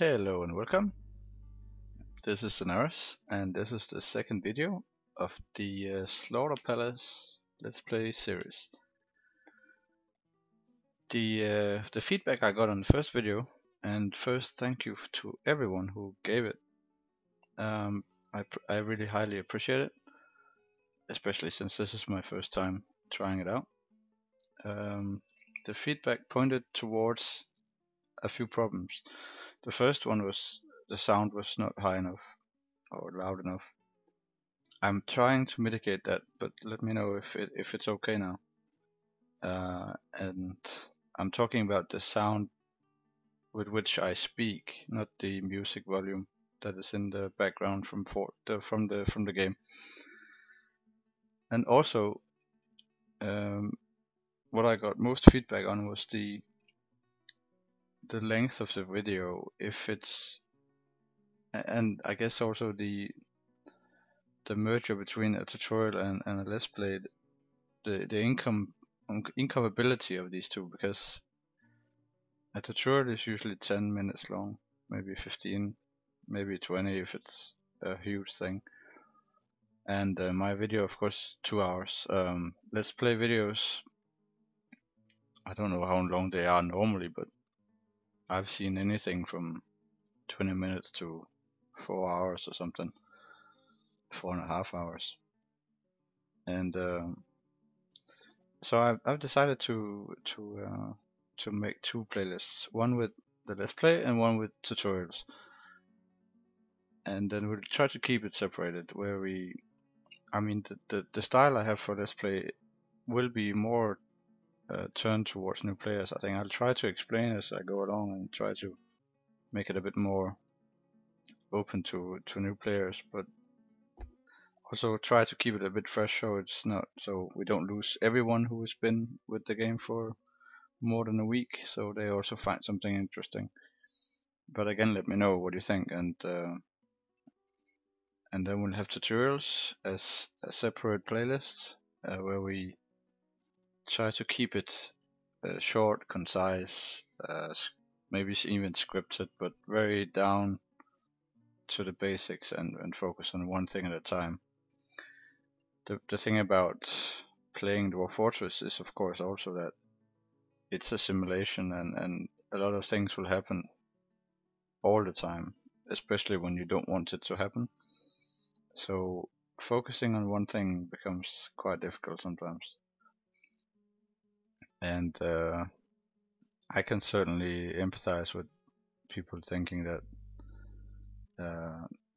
Hello and welcome. This is Sonaris, and this is the second video of the Slaughterpalace Let's Play series. The feedback I got on the first video, and first thank you to everyone who gave it. I really highly appreciate it, especially since this is my first time trying it out. The feedback pointed towards a few problems. The first one was the sound was not high enough or loud enough. I'm trying to mitigate that, but let me know if it's okay now. And I'm talking about the sound with which I speak, not the music volume that is in the background from the game. And also, what I got most feedback on was the length of the video. If it's, and I guess also the merger between a tutorial and a let's play, the incompatibility of these two, because a tutorial is usually 10 minutes long, maybe 15, maybe 20 if it's a huge thing, and my video of course 2 hours. Let's play videos, I don't know how long they are normally, but I've seen anything from 20 minutes to 4 hours or something, 4.5 hours. And so I've decided to make two playlists, one with the let's play and one with tutorials, and then we'll try to keep it separated. Where the style I have for let's play will be more turned towards new players. I think I'll try to explain as I go along and try to make it a bit more open to new players, but also try to keep it a bit fresh, so we don't lose everyone who has been with the game for more than a week, so they also find something interesting. But again, let me know what you think, and then we'll have tutorials as a separate playlist where we try to keep it short, concise, maybe even scripted, but very down to the basics, and focus on one thing at a time. The thing about playing Dwarf Fortress is of course also that it's a simulation, and a lot of things will happen all the time, especially when you don't want it to happen. So focusing on one thing becomes quite difficult sometimes. And I can certainly empathize with people thinking that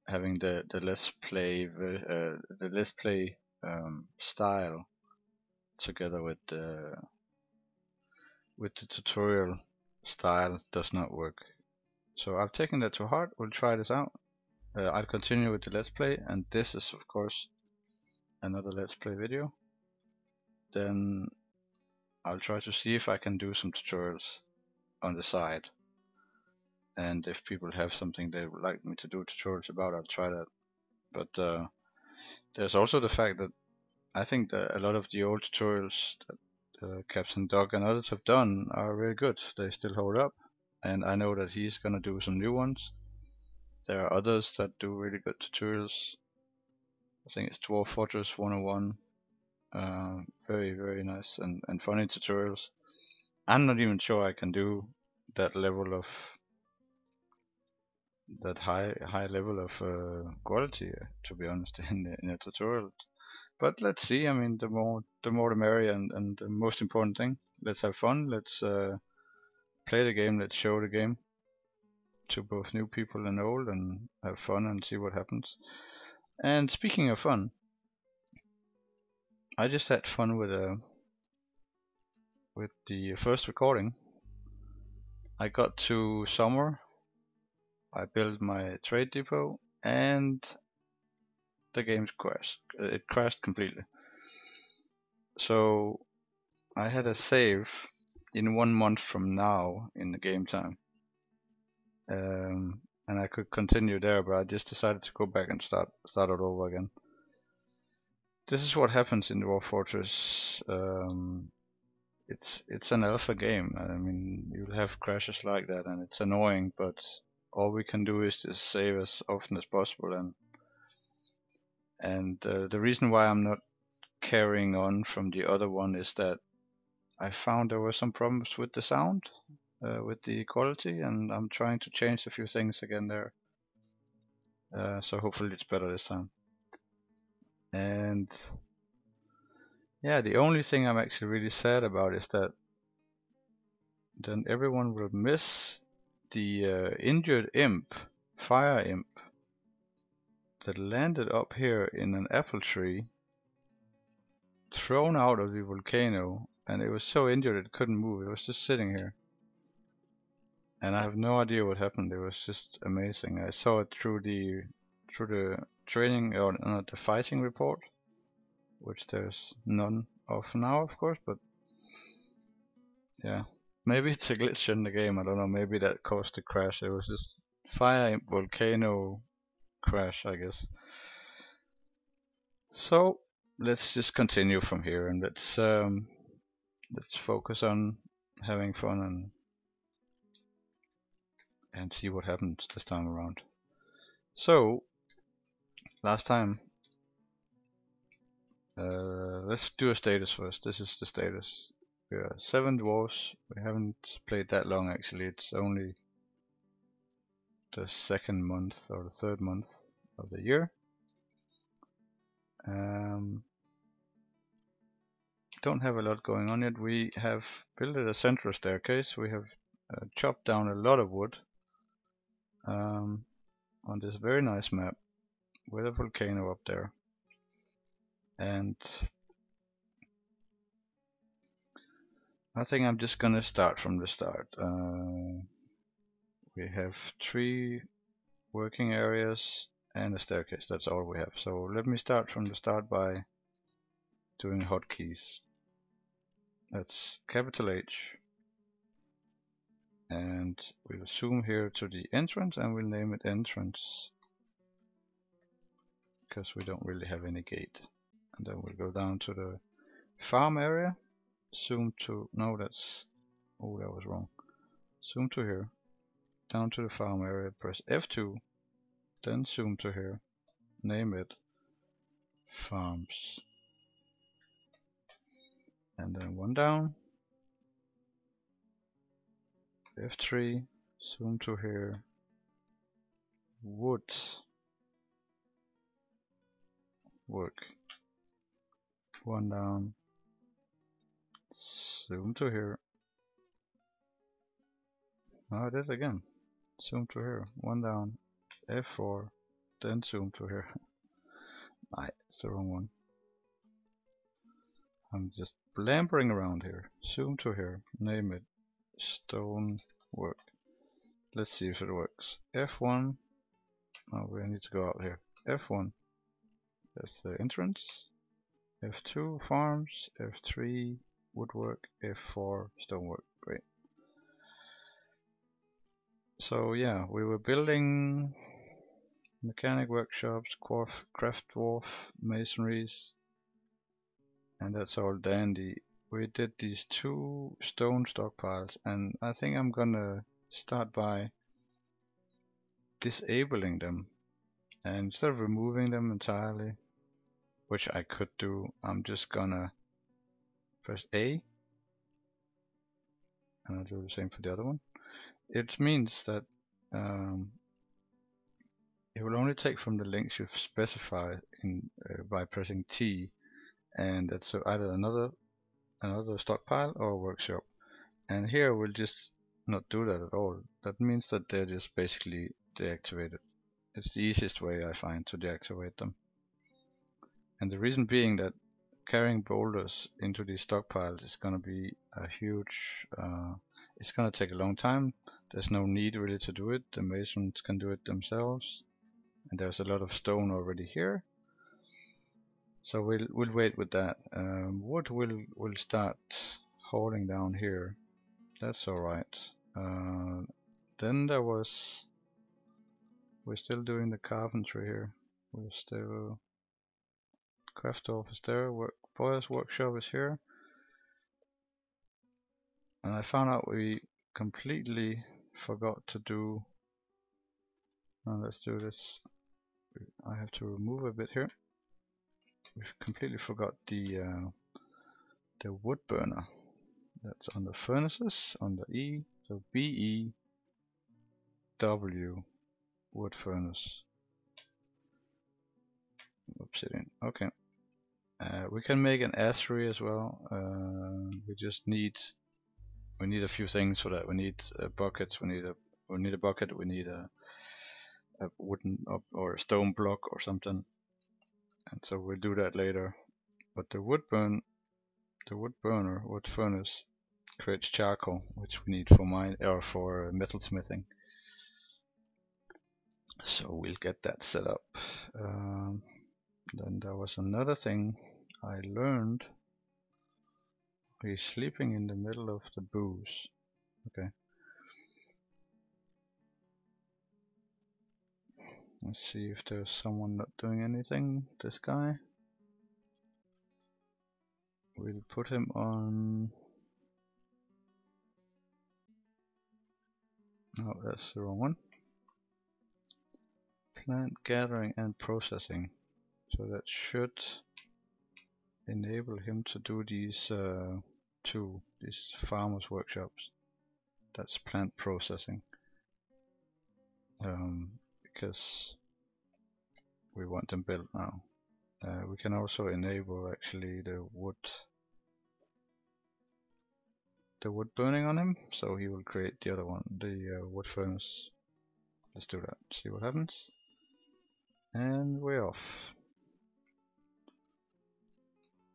having the let's play style together with the tutorial style does not work. So I've taken that to heart. We'll try this out. I'll continue with the let's play, and this is of course another let's play video. Then I'll try to see if I can do some tutorials on the side, and if people have something they would like me to do tutorials about, I'll try that. But there's also the fact that I think that a lot of the old tutorials that Captain Doug and others have done are really good. They still hold up, and I know that he's gonna do some new ones. There are others that do really good tutorials. I think it's Dwarf Fortress 101. Very, very nice and funny tutorials. I'm not even sure I can do that level of high level of quality, to be honest, in a tutorial. But let's see. I mean, the more the merrier, and the most important thing. Let's have fun. Let's play the game. Let's show the game to both new people and old, and have fun and see what happens. And speaking of fun, I just had fun with the first recording. I got to summer. I built my trade depot, and the game crashed. It crashed completely. So I had a save in 1 month from now in the game time, and I could continue there, but I just decided to go back and start it over again. This is what happens in Dwarf Fortress. It's an alpha game. I mean, you'll have crashes like that, and it's annoying, but all we can do is just save as often as possible. And the reason why I'm not carrying on from the other one is that I found there were some problems with the sound, with the quality, and I'm trying to change a few things again there. So hopefully it's better this time. And yeah, the only thing I'm actually really sad about is that then everyone will miss the injured imp, fire imp, that landed up here in an apple tree, thrown out of the volcano, and it was so injured it couldn't move. It was just sitting here. And I have no idea what happened. It was just amazing. I saw it through the training, or not, the fighting report, which there's none of now, of course, but yeah, maybe it's a glitch in the game. I don't know. Maybe that caused the crash. It was just fire volcano crash, I guess. So let's just continue from here, and let's focus on having fun and see what happens this time around. So last time, let's do a status first. This is the status. We are 7 dwarves. We haven't played that long actually. It's only the 2nd month or the 3rd month of the year. Don't have a lot going on yet. We have built a central staircase. We have chopped down a lot of wood on this very nice map with a volcano up there. And I think I'm just gonna start from the start. We have 3 working areas and a staircase. That's all we have. So let me start from the start by doing hotkeys. That's capital H, and we'll zoom here to the entrance and we'll name it entrance, because we don't really have any gate. And then we'll go down to the farm area, zoom to, no, that's, oh, that was wrong. Zoom to here, down to the farm area, press F2, then zoom to here, name it farms, and then 1 down, F3, zoom to here, wood, work, 1 down, zoom to here, I did it again, zoom to here, 1 down, F4, then zoom to here. It's the wrong one. I'm just blabbering around here. Zoom to here, name it stone work. Let's see if it works. F1, oh, we need to go out here. F1, that's the entrance. F2, farms. F3, woodwork. F4, stonework. Great. So yeah, we were building mechanic workshops, craft dwarf, masonries, and that's all dandy. We did these 2 stone stockpiles, and I think I'm gonna start by disabling them, and instead of removing them entirely, which I could do, I'm just gonna press A, and I'll do the same for the other one. It means that it will only take from the links you've specified in by pressing T, and that's either another stockpile or workshop. And here we'll just not do that at all. That means that they're just basically deactivated. It's the easiest way I find to deactivate them. And the reason being that carrying boulders into these stockpiles is going to be a huge, it's going to take a long time. There's no need really to do it. The masons can do it themselves, and there's a lot of stone already here. So we'll wait with that. Wood will start hauling down here. That's alright. Then we're still doing the carpentry here. We're still, craft office there, boyer's workshop is here. And I found out we completely forgot to do Now let's do this. I have to remove a bit here. We've completely forgot the wood burner. That's under furnaces, under E, so BE W wood furnace. Obsidian. Okay. We can make an assery as well. We just need a few things for that. We need buckets. We need a bucket. We need a wooden or a stone block or something. And so we'll do that later. But the wood furnace creates charcoal, which we need for metalsmithing. So we'll get that set up. Then there was another thing I learned. He's sleeping in the middle of the booze. Okay. Let's see if there's someone not doing anything. This guy. We'll put him on. No, that's the wrong one. Plant gathering and processing. So that should enable him to do these these farmers workshops. That's plant processing. Because we want them built now. We can also enable actually the wood burning on him, so he will create the other one, the wood furnace. Let's do that, see what happens. And we're off.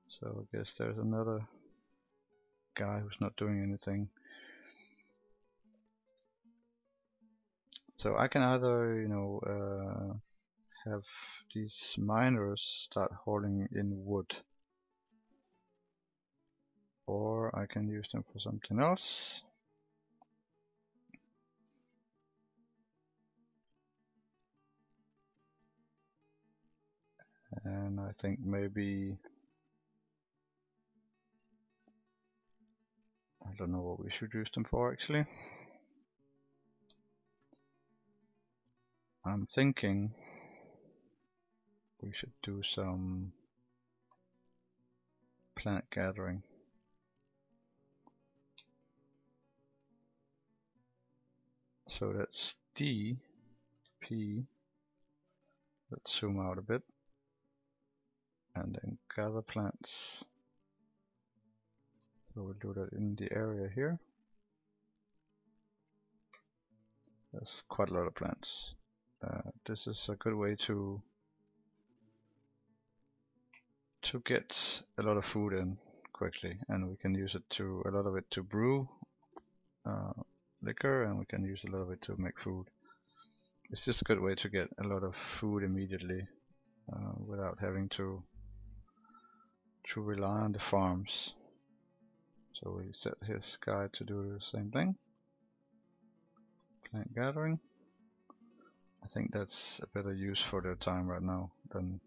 So I guess there's another guy who's not doing anything. So I can either, have these miners start hauling in wood, or I can use them for something else. And I think maybe, I don't know what we should use them for actually. I'm thinking we should do some plant gathering. So that's D, P, let's zoom out a bit, and then gather plants. So we'll do that in the area here. There's quite a lot of plants. This is a good way to get a lot of food in quickly, and we can use it a lot of it to brew liquor, and we can use a lot of it to make food. It's just a good way to get a lot of food immediately without having to rely on the farms. So we set his guy to do the same thing. Plant gathering. I think that's a better use for their time right now than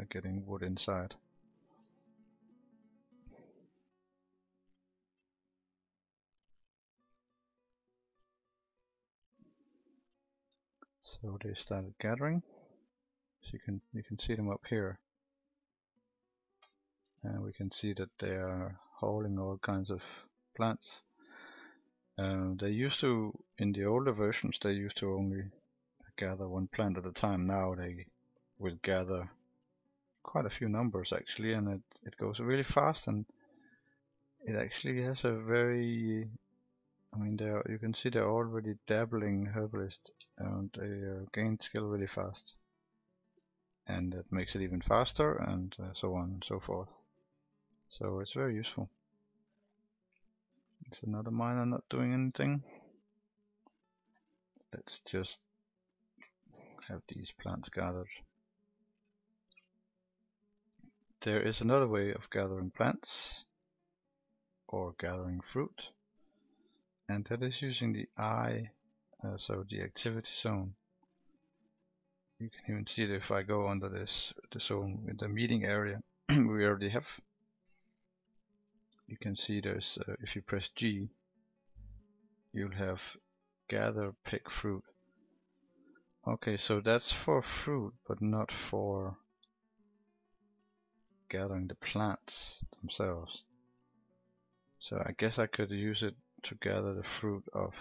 getting wood inside. So they started gathering. So you can see them up here, and we can see that they are hauling all kinds of plants. They used to, in the older versions, they used to only gather one plant at a time. Now they will gather quite a few numbers actually, and it goes really fast, and it actually has a very, you can see they're already dabbling herbalists, and they gain skill really fast, and that makes it even faster, and so on and so forth. So it's very useful. It's another miner not doing anything. Let's just have these plants gathered. There is another way of gathering plants or gathering fruit, and that is using the eye, so the activity zone. You can even see it if I go under the zone with the meeting area we already have. You can see there's, if you press G, you'll have gather, pick fruit. Okay, so that's for fruit, but not for gathering the plants themselves. So I guess I could use it to gather the fruit of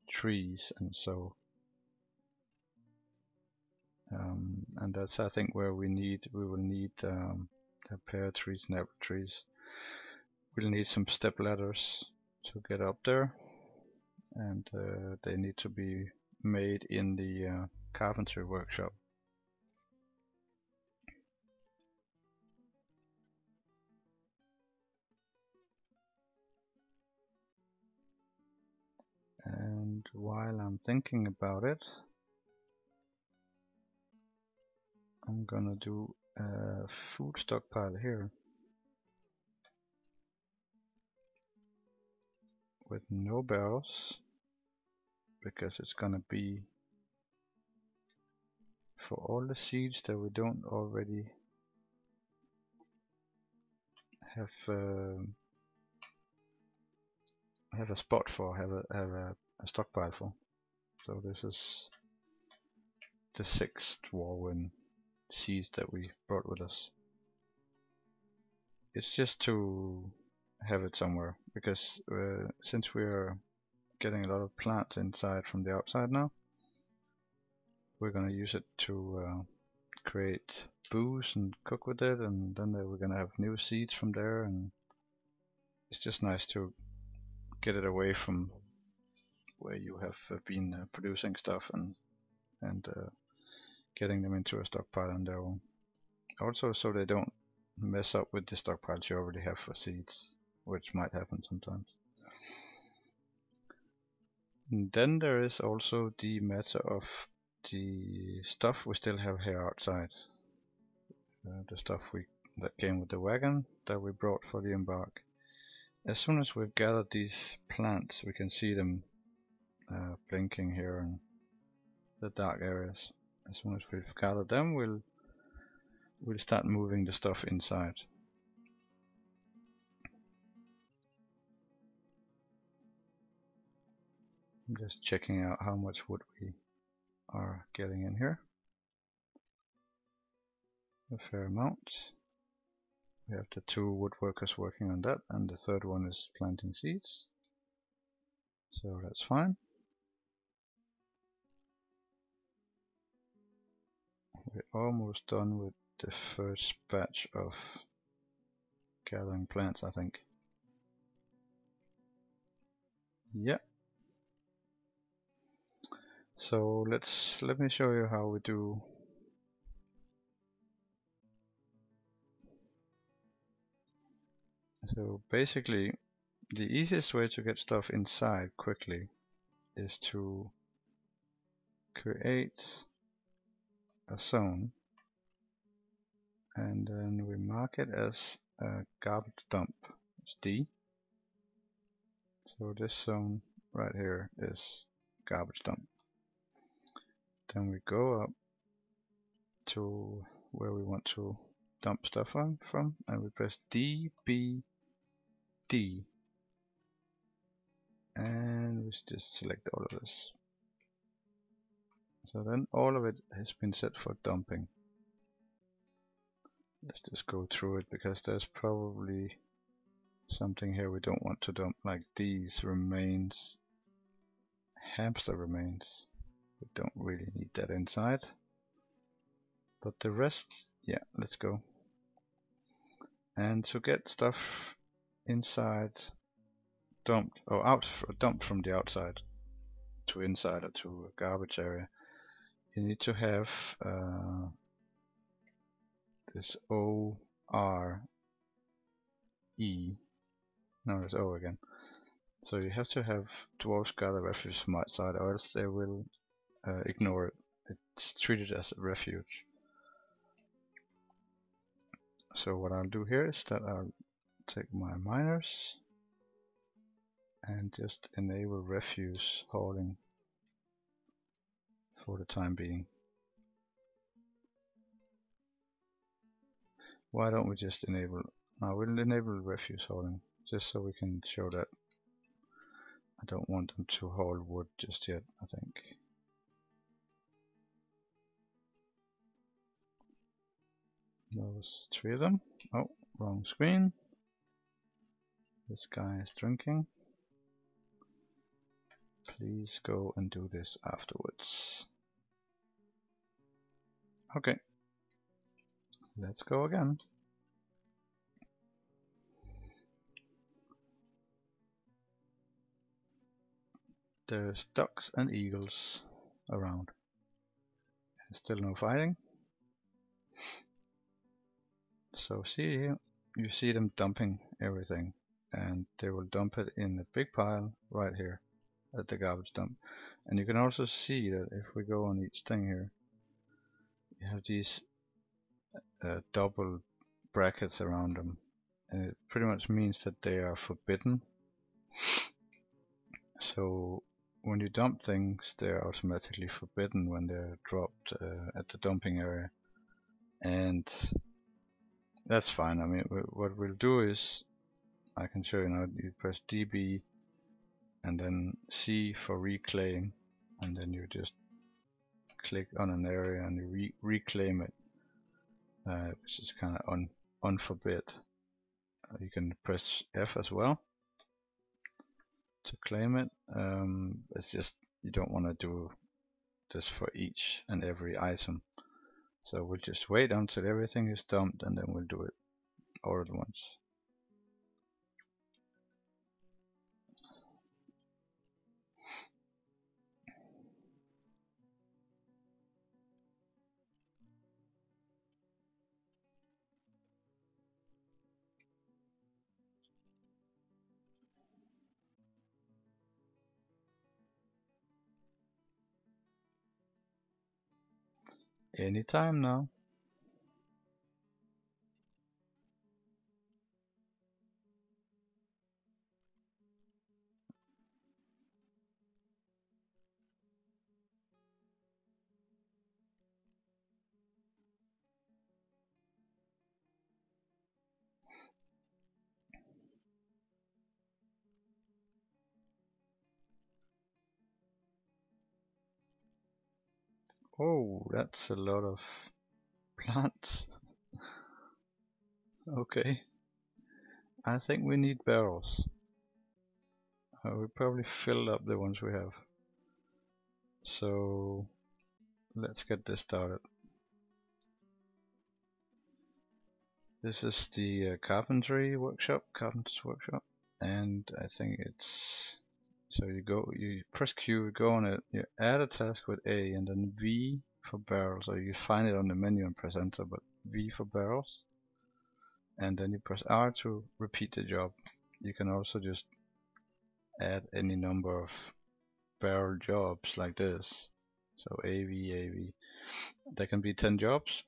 trees, and so and that's I think where we will need the pear trees and apple trees. We'll need some step ladders to get up there, and they need to be made in the carpentry workshop. And while I'm thinking about it, I'm gonna do a food stockpile here with no barrels, because it's gonna be for all the seeds that we don't already have a spot for, have a stockpile for. So this is the 6th Warwin seeds that we brought with us. It's just to have it somewhere, because since we are getting a lot of plants inside from the outside now, we're gonna use it to create booze and cook with it, and then we're gonna have new seeds from there, and it's just nice to get it away from where you have been producing stuff and getting them into a stockpile on their own. Also, so they don't mess up with the stockpiles you already have for seeds, which might happen sometimes. And then there is also the matter of the stuff we still have here outside. The stuff that came with the wagon that we brought for the embark. As soon as we've gathered these plants, we can see them blinking here in the dark areas. As soon as we've gathered them, we'll start moving the stuff inside. I'm just checking out how much wood we are getting in here. A fair amount. We have the 2 woodworkers working on that, and the 3rd one is planting seeds. So that's fine. We're almost done with the first batch of gathering plants, I think. Yeah. So let me show you how we do. So basically, the easiest way to get stuff inside quickly is to create a zone, and then we mark it as a garbage dump. It's D. So this zone right here is garbage dump. Then we go up to where we want to dump stuff from, and we press D, B, D, and we just select all of this. So then all of it has been set for dumping. Let's just go through it, because there's probably something here we don't want to dump, like these remains, hamster remains. We don't really need that inside. But the rest, yeah, let's go. And to get stuff inside dumped or out, dumped from the outside to inside or to a garbage area, you need to have this O-R-E. No, it's O again. So you have to have dwarves gather refuse from outside, or else they will ignore it. It's treated as a refuge. So what I'll do here is that I'll take my miners and just enable refuse hauling for the time being. Why don't we just enable, now we'll enable refuse hauling, just so we can show that I don't want them to haul wood just yet, I think. Those 3 of them. Oh, wrong screen. This guy is drinking. Please go and do this afterwards. Okay, let's go again. There's ducks and eagles around. Still no fighting. So see here, you see them dumping everything, and they will dump it in a big pile right here at the garbage dump. And you can also see that if we go on each thing here, you have these double brackets around them, and it pretty much means that they are forbidden. So when you dump things, they're automatically forbidden when they're dropped at the dumping area, and that's fine. I mean, what we'll do is, I can show you now. You press DB and then C for reclaim, and then you just click on an area and you reclaim it, which is kind of unforbid. You can press F as well to claim it. It's just you don't want to do this for each and every item, so we'll just wait until everything is dumped and then we'll do it all at once. Anytime now. Oh, that's a lot of plants. Okay, I think we need barrels. We probably filled up the ones we have, so let's get this started. This is the carpentry workshop, carpenter's workshop, and I think it's, so you press Q, go on it, you add a task with A and then V for barrels, or you find it on the menu and press enter, but V for barrels, and then you press R to repeat the job. You can also just add any number of barrel jobs like this, so AV, AV. There can be 10 jobs.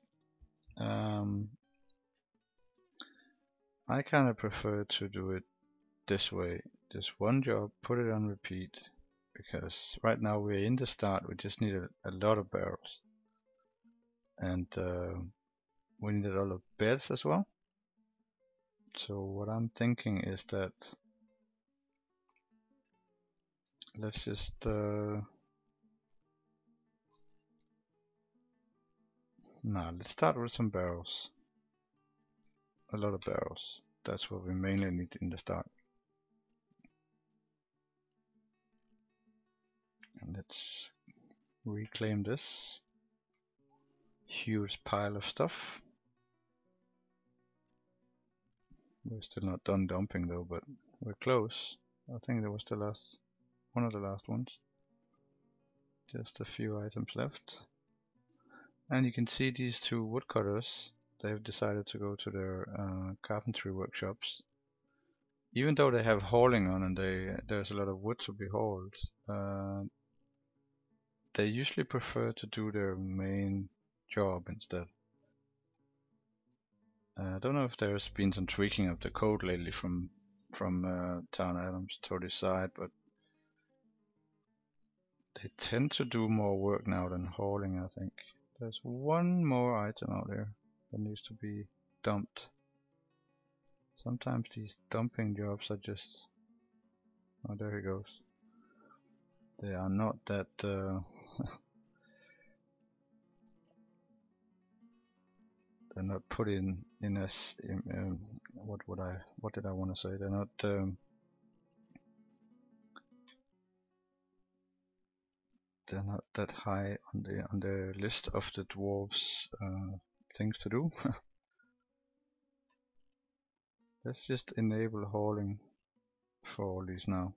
I kind of prefer to do it this way, just one job, put it on repeat, because right now we're in the start, we just need a lot of barrels, and we need a lot of beds as well. So what I'm thinking is that let's just let's start with some barrels, a lot of barrels. That's what we mainly need in the start. And let's reclaim this huge pile of stuff. We're still not done dumping though, but we're close. I think that was the last, one of the last ones. Just a few items left. And you can see these 2 woodcutters, they've decided to go to their carpentry workshops. Even though they have hauling on and there's a lot of wood to be hauled, they usually prefer to do their main job instead. I don't know if there's been some tweaking of the code lately from Town Adams to this side, but they tend to do more work now than hauling, I think. There's one more item out there that needs to be dumped. Sometimes these dumping jobs are just, oh, there he goes. They are not that they're not put in as what did I want to say? They're not that high on the list of the dwarves things to do. Let's just enable hauling for all these now.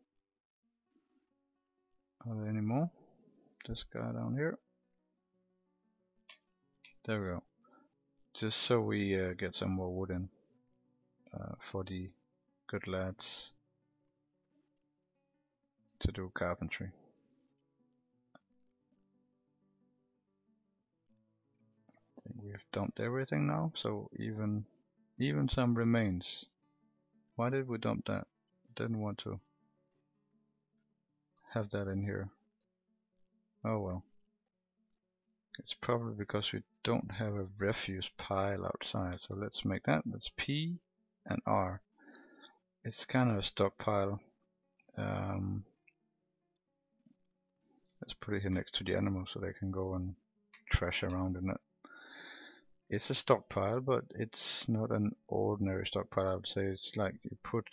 Are there any more? This guy down here. There we go. Just so we get some more wood in for the good lads to do carpentry. I think we've dumped everything now, so even some remains. Why did we dump that? Didn't want to have that in here. Oh well. It's probably because we don't have a refuse pile outside. So let's make that. That's P and R. It's kind of a stockpile. Let's put it here next to the animals so they can go and trash around in it. It's a stockpile, but it's not an ordinary stockpile. I would say it's like you put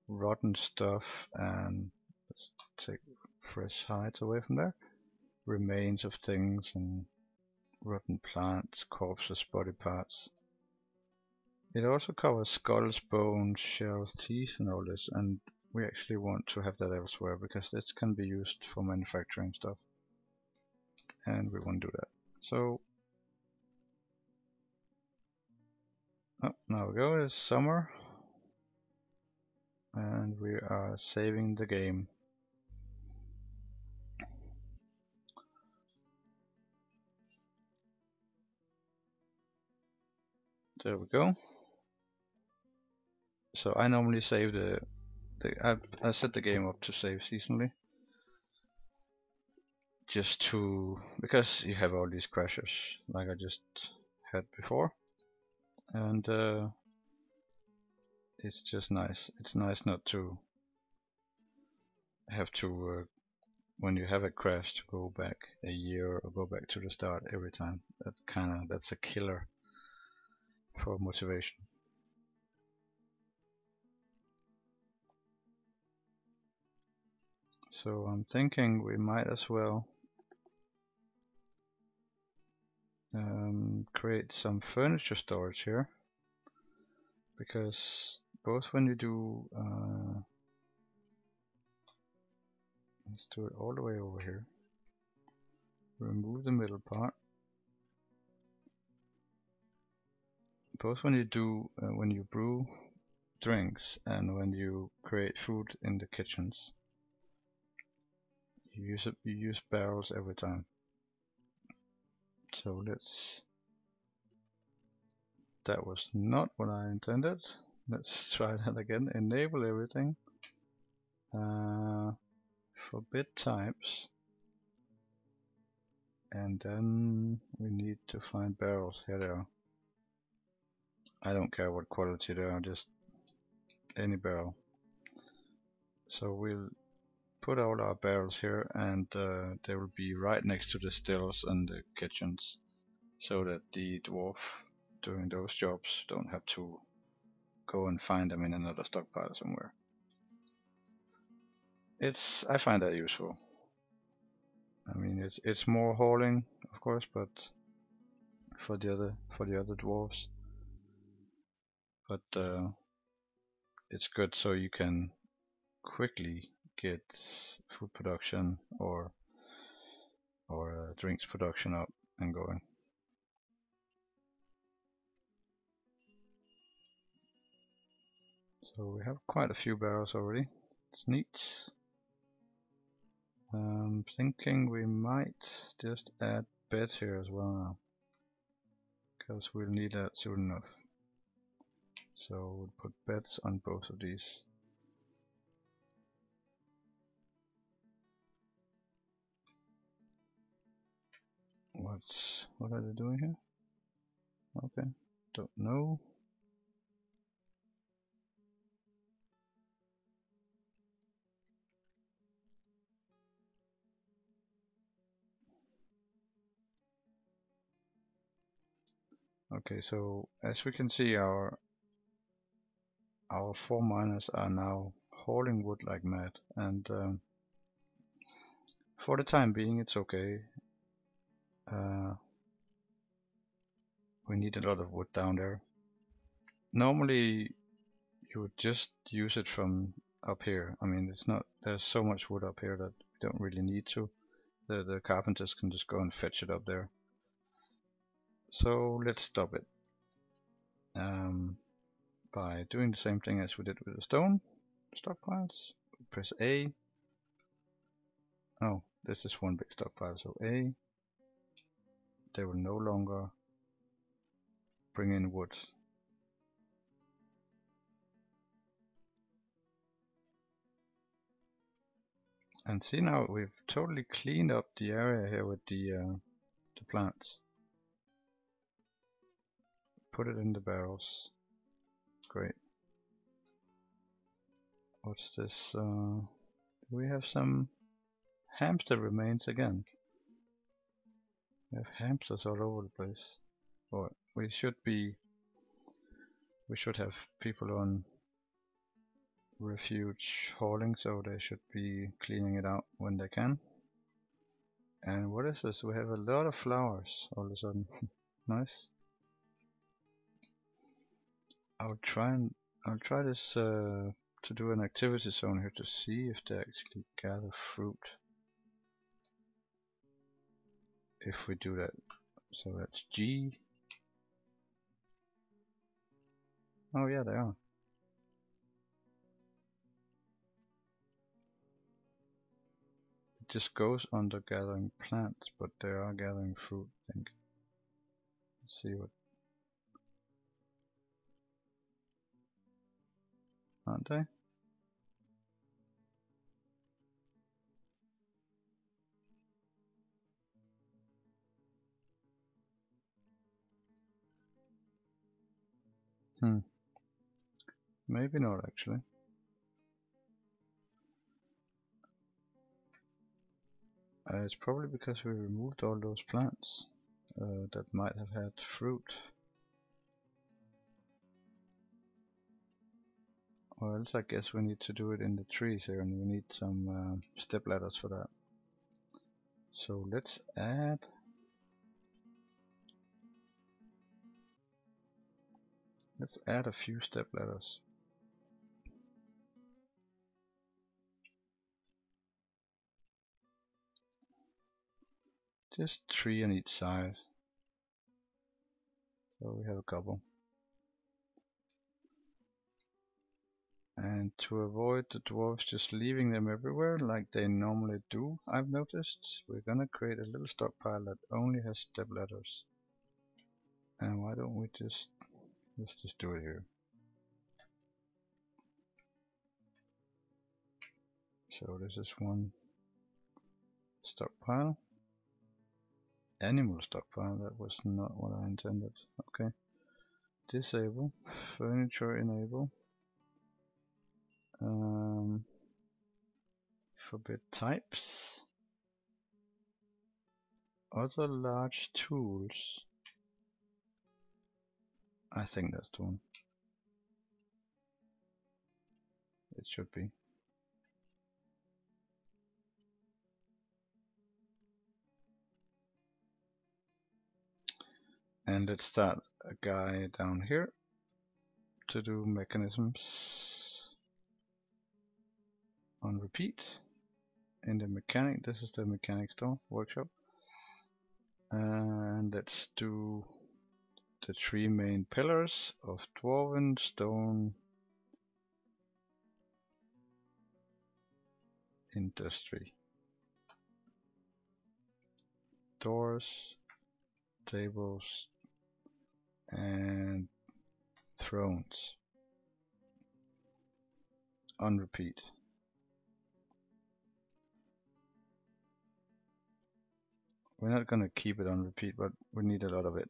rotten stuff and let's take fresh hides away from there. Remains of things and rotten plants, corpses, body parts. It also covers skulls, bones, shells, teeth and all this, and we actually want to have that elsewhere because this can be used for manufacturing stuff, and we want to do that. So now we go. It's summer and we are saving the game. There we go. So I normally save I set the game up to save seasonally, just to because you have all these crashes like I just had before, and it's just nice. It's nice not to have to when you have a crash to go back a year or go back to the start every time. That's a killer for motivation. So I'm thinking we might as well create some furniture storage here, because both when you do let's do it all the way over here, remove the middle part. Both when you do when you brew drinks and when you create food in the kitchens, you use barrels every time. So that was not what I intended. Let's try that again. Enable everything. Forbid types. And then we need to find barrels. Here they are. I don't care what quality they are, just any barrel. So we'll put all our barrels here, and they will be right next to the stills and the kitchens, so that the dwarf doing those jobs don't have to go and find them in another stockpile somewhere. I find that useful. I mean, it's more hauling, of course, but for the other dwarves. But it's good so you can quickly get food production or drinks production up and going. So we have quite a few barrels already. It's neat. I'm thinking we might just add beds here as well now, because we'll need that soon enough. So we'll put beds on both of these. What are they doing here? Okay, don't know. Okay, so as we can see, our 4 miners are now hauling wood like mad, and for the time being it's okay. We need a lot of wood down there. Normally you would just use it from up here. I mean, it's not, there's so much wood up here that we don't really need to. The carpenters can just go and fetch it up there. So let's stop it by doing the same thing as we did with the stone stockpiles. Press A. Oh, this is one big stockpile, so A. They will no longer bring in wood. And see, now we've totally cleaned up the area here with the plants. Put it in the barrels. Great. What's this? Do we have some hamster remains again? We have hamsters all over the place. Or we should have people on refuge hauling, so they should be cleaning it out when they can. And what is this? We have a lot of flowers all of a sudden. Nice. I'll try this to do an activity zone here to see if they actually gather fruit. If we do that, so that's G. Oh yeah, they are. It just goes under gathering plants, but they are gathering fruit, I think. Let's see what. Aren't they? Maybe not actually. It's probably because we removed all those plants that might have had fruit. Or else I guess we need to do it in the trees here, and we need some step ladders for that. So let's add a few step ladders. Just 3 on each side. So we have a couple. And to avoid the dwarves just leaving them everywhere like they normally do, I've noticed, we're gonna create a little stockpile that only has step ladders. And why don't we let's just do it here. So this is one stockpile. Animal stockpile, that was not what I intended. Okay. Disable. Furniture enable. Forbid types. Other large tools. I think that's the one. It should be. And let's start a guy down here to do mechanisms on repeat. In the mechanic, this is the mechanic store workshop. And let's do the 3 main pillars of dwarven stone industry. Doors, tables, and thrones on repeat. We're not gonna keep it on repeat, but we need a lot of it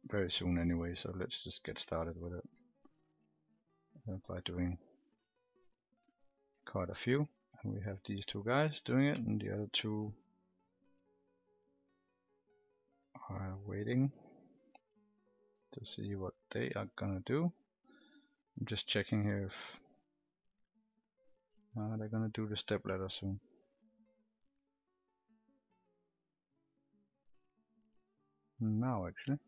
very soon anyway, so let's just get started with it by doing quite a few. And we have these 2 guys doing it, and the other 2 are waiting. to see what they are gonna do. I'm just checking here if they're gonna do the step ladder soon. Now actually.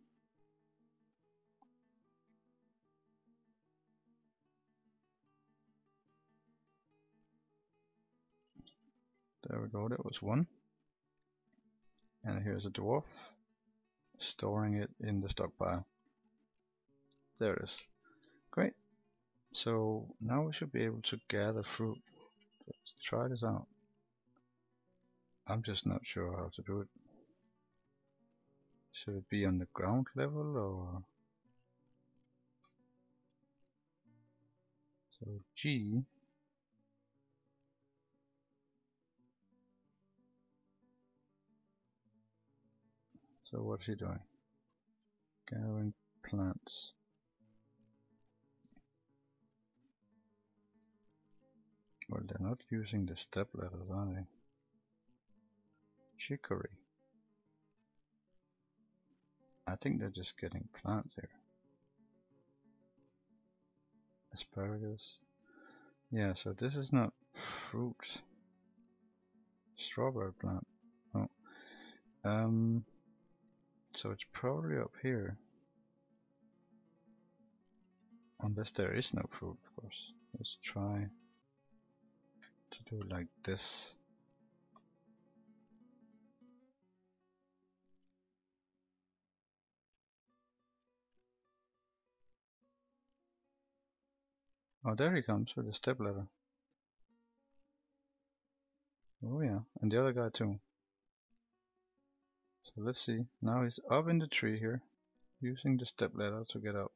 There we go, that was one. And here's a dwarf storing it in the stockpile. There it is. Great. So now we should be able to gather fruit. Let's try this out. I'm just not sure how to do it. Should it be on the ground level or? So G. So what's he doing? Gathering plants. Well, they're not using the step ladders, are they? Chicory. I think they're just getting plants here. Asparagus. Yeah, so this is not fruit. Strawberry plant. Oh. So it's probably up here. Unless there is no fruit, of course. Let's try to do it like this. Oh, there he comes with the step ladder. Oh yeah, and the other guy too. So let's see. Now he's up in the tree here, using the step ladder to get up.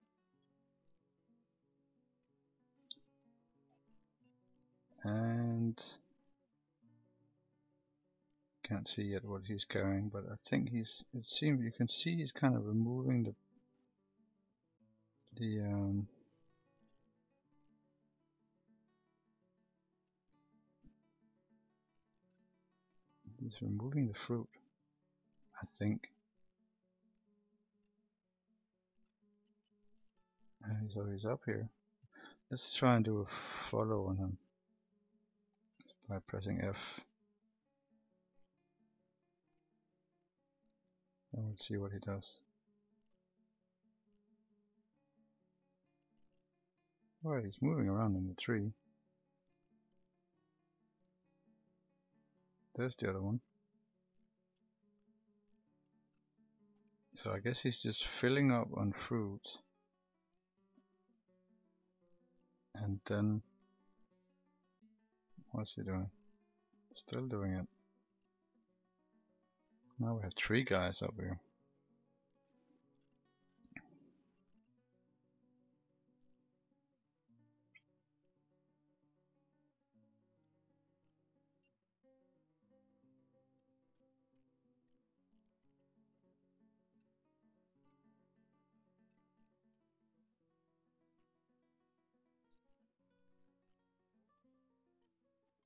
And can't see yet what he's carrying, but I think he's. It seems you can see he's kind of removing the he's removing the fruit, I think. So he's up here. Let's try and do a follow on him by pressing F. And we'll see what he does. Alright, he's moving around in the tree. There's the other one. So I guess he's just filling up on fruit. And then, what's he doing? Still doing it. Now we have 3 guys up here.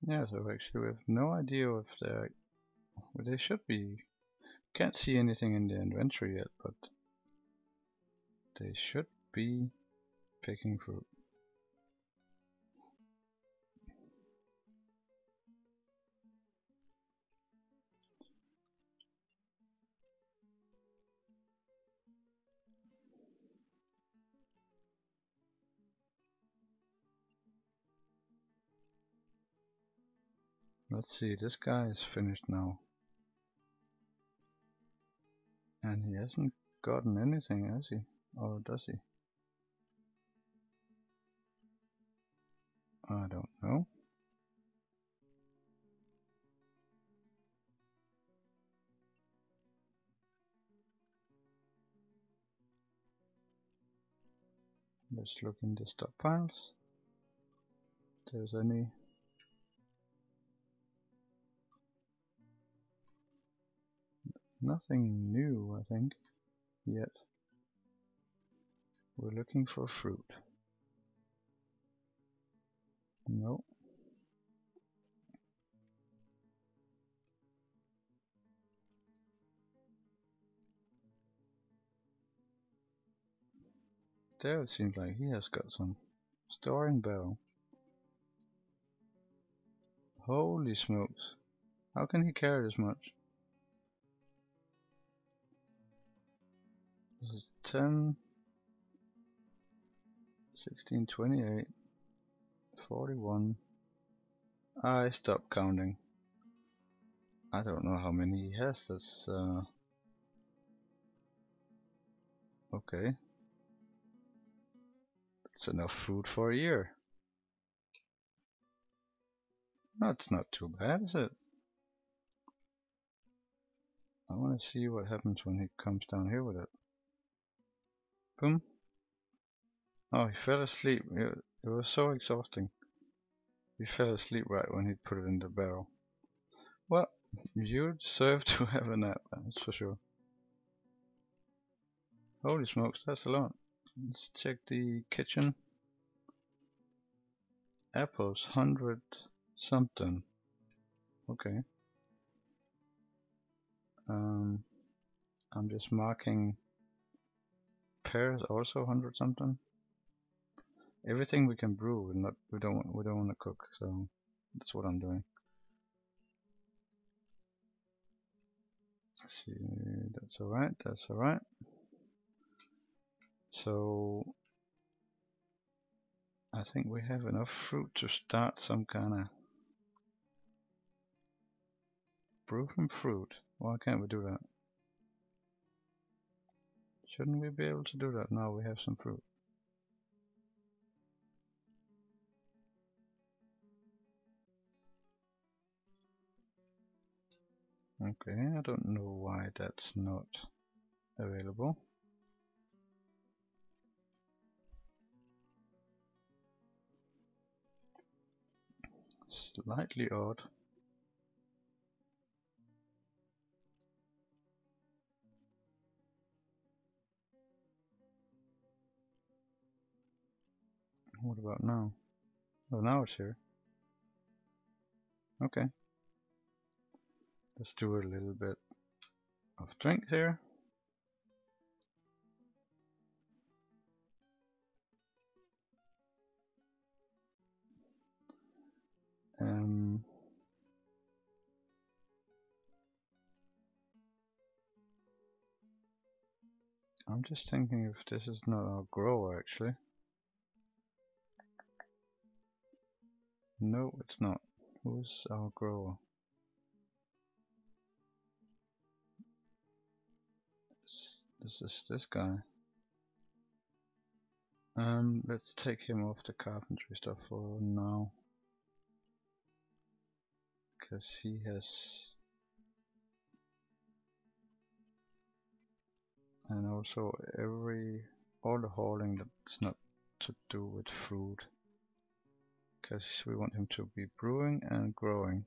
Yeah, so actually we have no idea if they're... Well, they should be... Can't see anything in the inventory yet, but they should be picking fruit. Let's see, this guy is finished now. And he hasn't gotten anything, has he? Or does he? I don't know. Let's look in the stockpiles. If there's any. Nothing new, I think, yet. We're looking for fruit. No. there it seems like he has got some. Storing barrel. Holy smokes. How can he carry this much? This is 10, 16, 28, 41. I stopped counting. I don't know how many he has. That's okay. That's enough food for a year. That's not too bad, is it? I want to see what happens when he comes down here with it. Boom. Oh, he fell asleep. It was so exhausting. He fell asleep right when he put it in the barrel. Well, you deserve to have a nap, that's for sure. Holy smokes, that's a lot. Let's check the kitchen. Apples, 100 something. Okay. I'm just marking pears, also 100 something. Everything we can brew, we don't want to cook, so that's what I'm doing. Let's see, that's alright, that's alright. So I think we have enough fruit to start some kind of brew from fruit. Why can't we do that? Shouldn't we be able to do that now we have some fruit? Okay, I don't know why that's not available. Slightly odd. What about now? Oh, now it's here. Okay. Let's do a little bit of drink here. I'm just thinking if this is not our grower actually. No, it's not. Who's our grower? This is this guy. Let's take him off the carpentry stuff for now. Because he has... And also all the hauling that's not to do with food. Because we want him to be brewing and growing.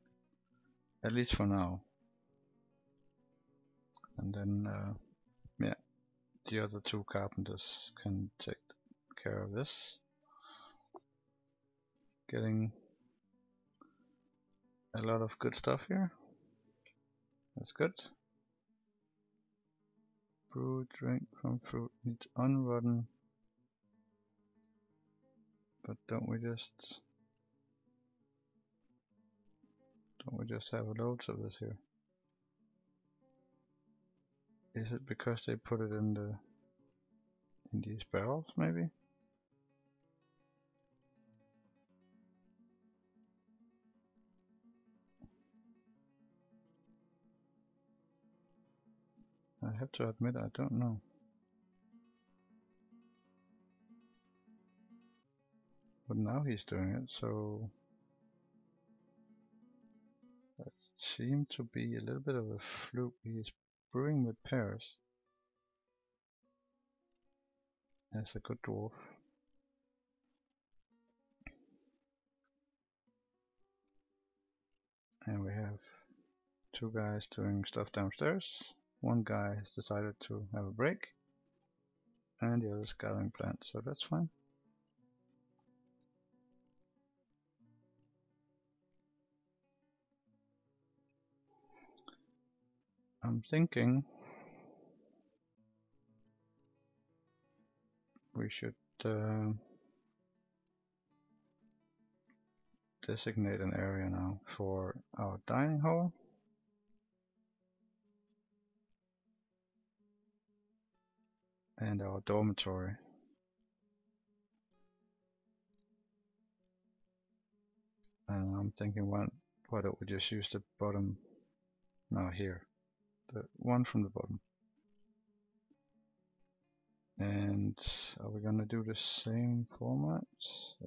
At least for now. And then, yeah, the other two carpenters can take care of this. Getting a lot of good stuff here. That's good. Brew drink from fruit needs unrodden. But don't we just have loads of this here? Is it because they put it in these barrels maybe? I have to admit I don't know. But now he's doing it, so that seemed to be a little bit of a fluke. He's brewing with pears as a good dwarf. And we have two guys doing stuff downstairs. One guy has decided to have a break, and the other is gathering plants, so that's fine. I'm thinking we should designate an area now for our dining hall. And our dormitory. And I'm thinking, why don't we just use the bottom? No, here, the one from the bottom. And are we gonna do the same format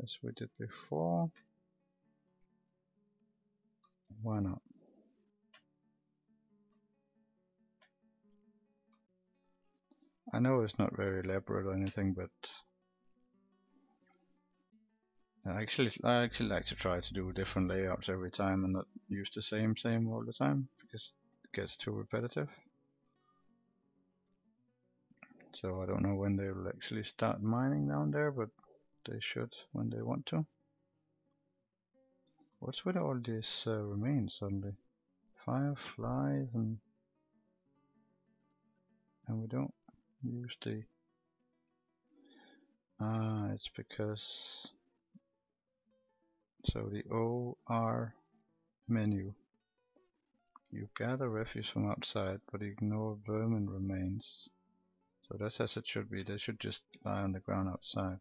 as we did before? Why not? I know it's not very elaborate or anything, but I actually like to try to do different layouts every time and not use the same all the time, because it gets too repetitive. So I don't know when they will actually start mining down there, but they should when they want to. What's with all these remains suddenly? Fireflies and we don't use the... it's because... So the OR menu. You gather refuse from outside, but ignore vermin remains. So that's as it should be. They should just lie on the ground outside.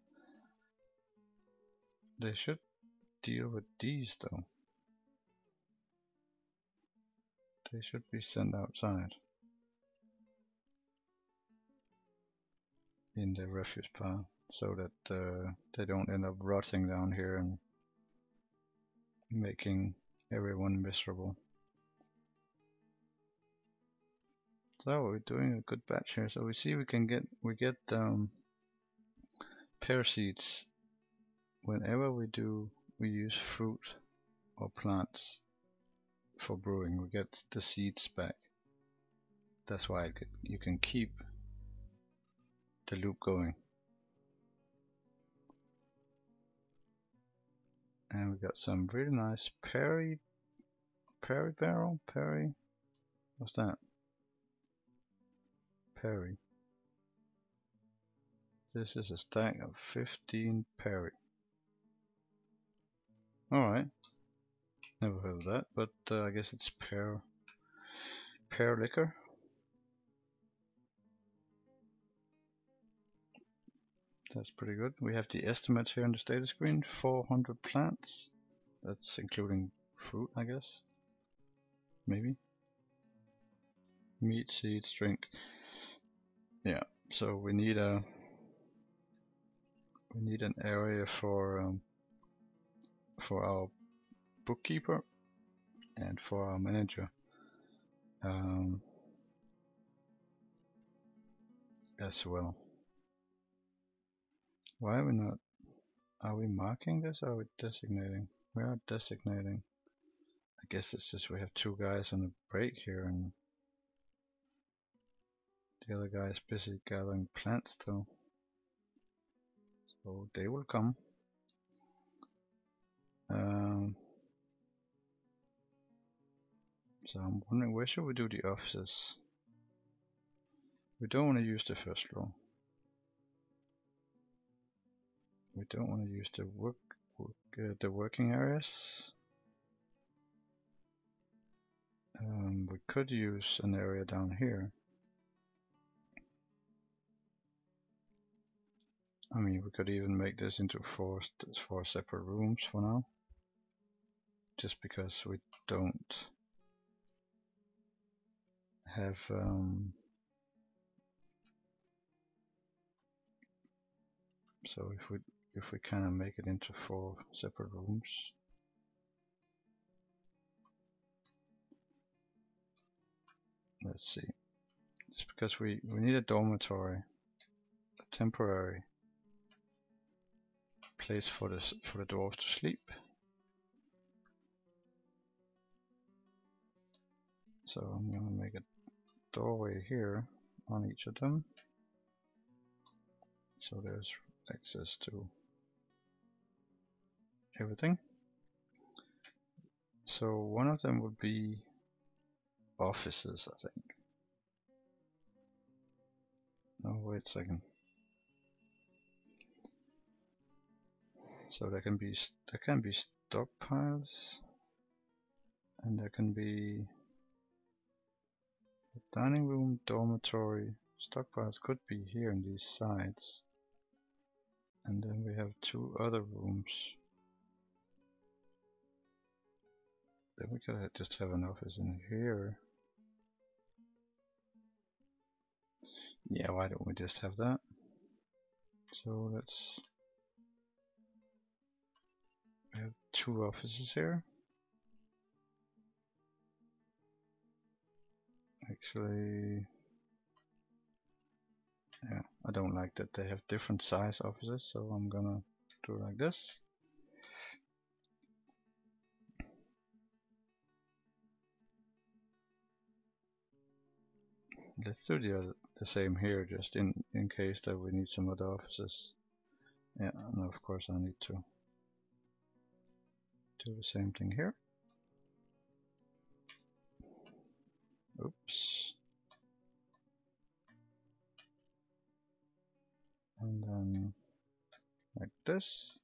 They should deal with these though. They should be sent outside in the refuse pile, so that they don't end up rotting down here and making everyone miserable. So we're doing a good batch here. So we see we get pear seeds whenever we use fruit or plants for brewing. We get the seeds back. That's why you can keep the loop going. And we got some really nice perry barrel. What's that? Perry. This is a stack of 15 perry. Alright. Never heard of that, but I guess it's pear liquor. That's pretty good. We have the estimates here on the status screen. 400 plants. That's including fruit, I guess. Maybe. Meat, seeds, drink. Yeah. So we need an area for our bookkeeper and for our manager. As well. Why are we not? Are we marking this or are we designating? We are designating. I guess it's just we have two guys on a break here and the other guy is busy gathering plants though. So they will come. So I'm wondering, where should we do the offices? We don't want to use the first floor. We don't want to use the working areas. We could use an area down here. I mean, we could even make this into four separate rooms for now. Just because we don't have so if we kind of make it into 4 separate rooms. Let's see. It's because we need a dormitory, a temporary place for the dwarves to sleep. So I'm gonna make a doorway here on each of them, so there's access to everything. So one of them would be offices, I think. Oh, wait a second. So there can be stockpiles, and there can be a dining room, dormatory. Stockpiles could be here in these sides, and then we have 2 other rooms. Then we could just have an office in here. Yeah, why don't we just have that? So we have 2 offices here. Actually, yeah, I don't like that they have different size offices, so I'm gonna do it like this. Let's do the same here, just in case that we need some other offices. Yeah, and of course I need to do the same thing here. Oops. And then like this.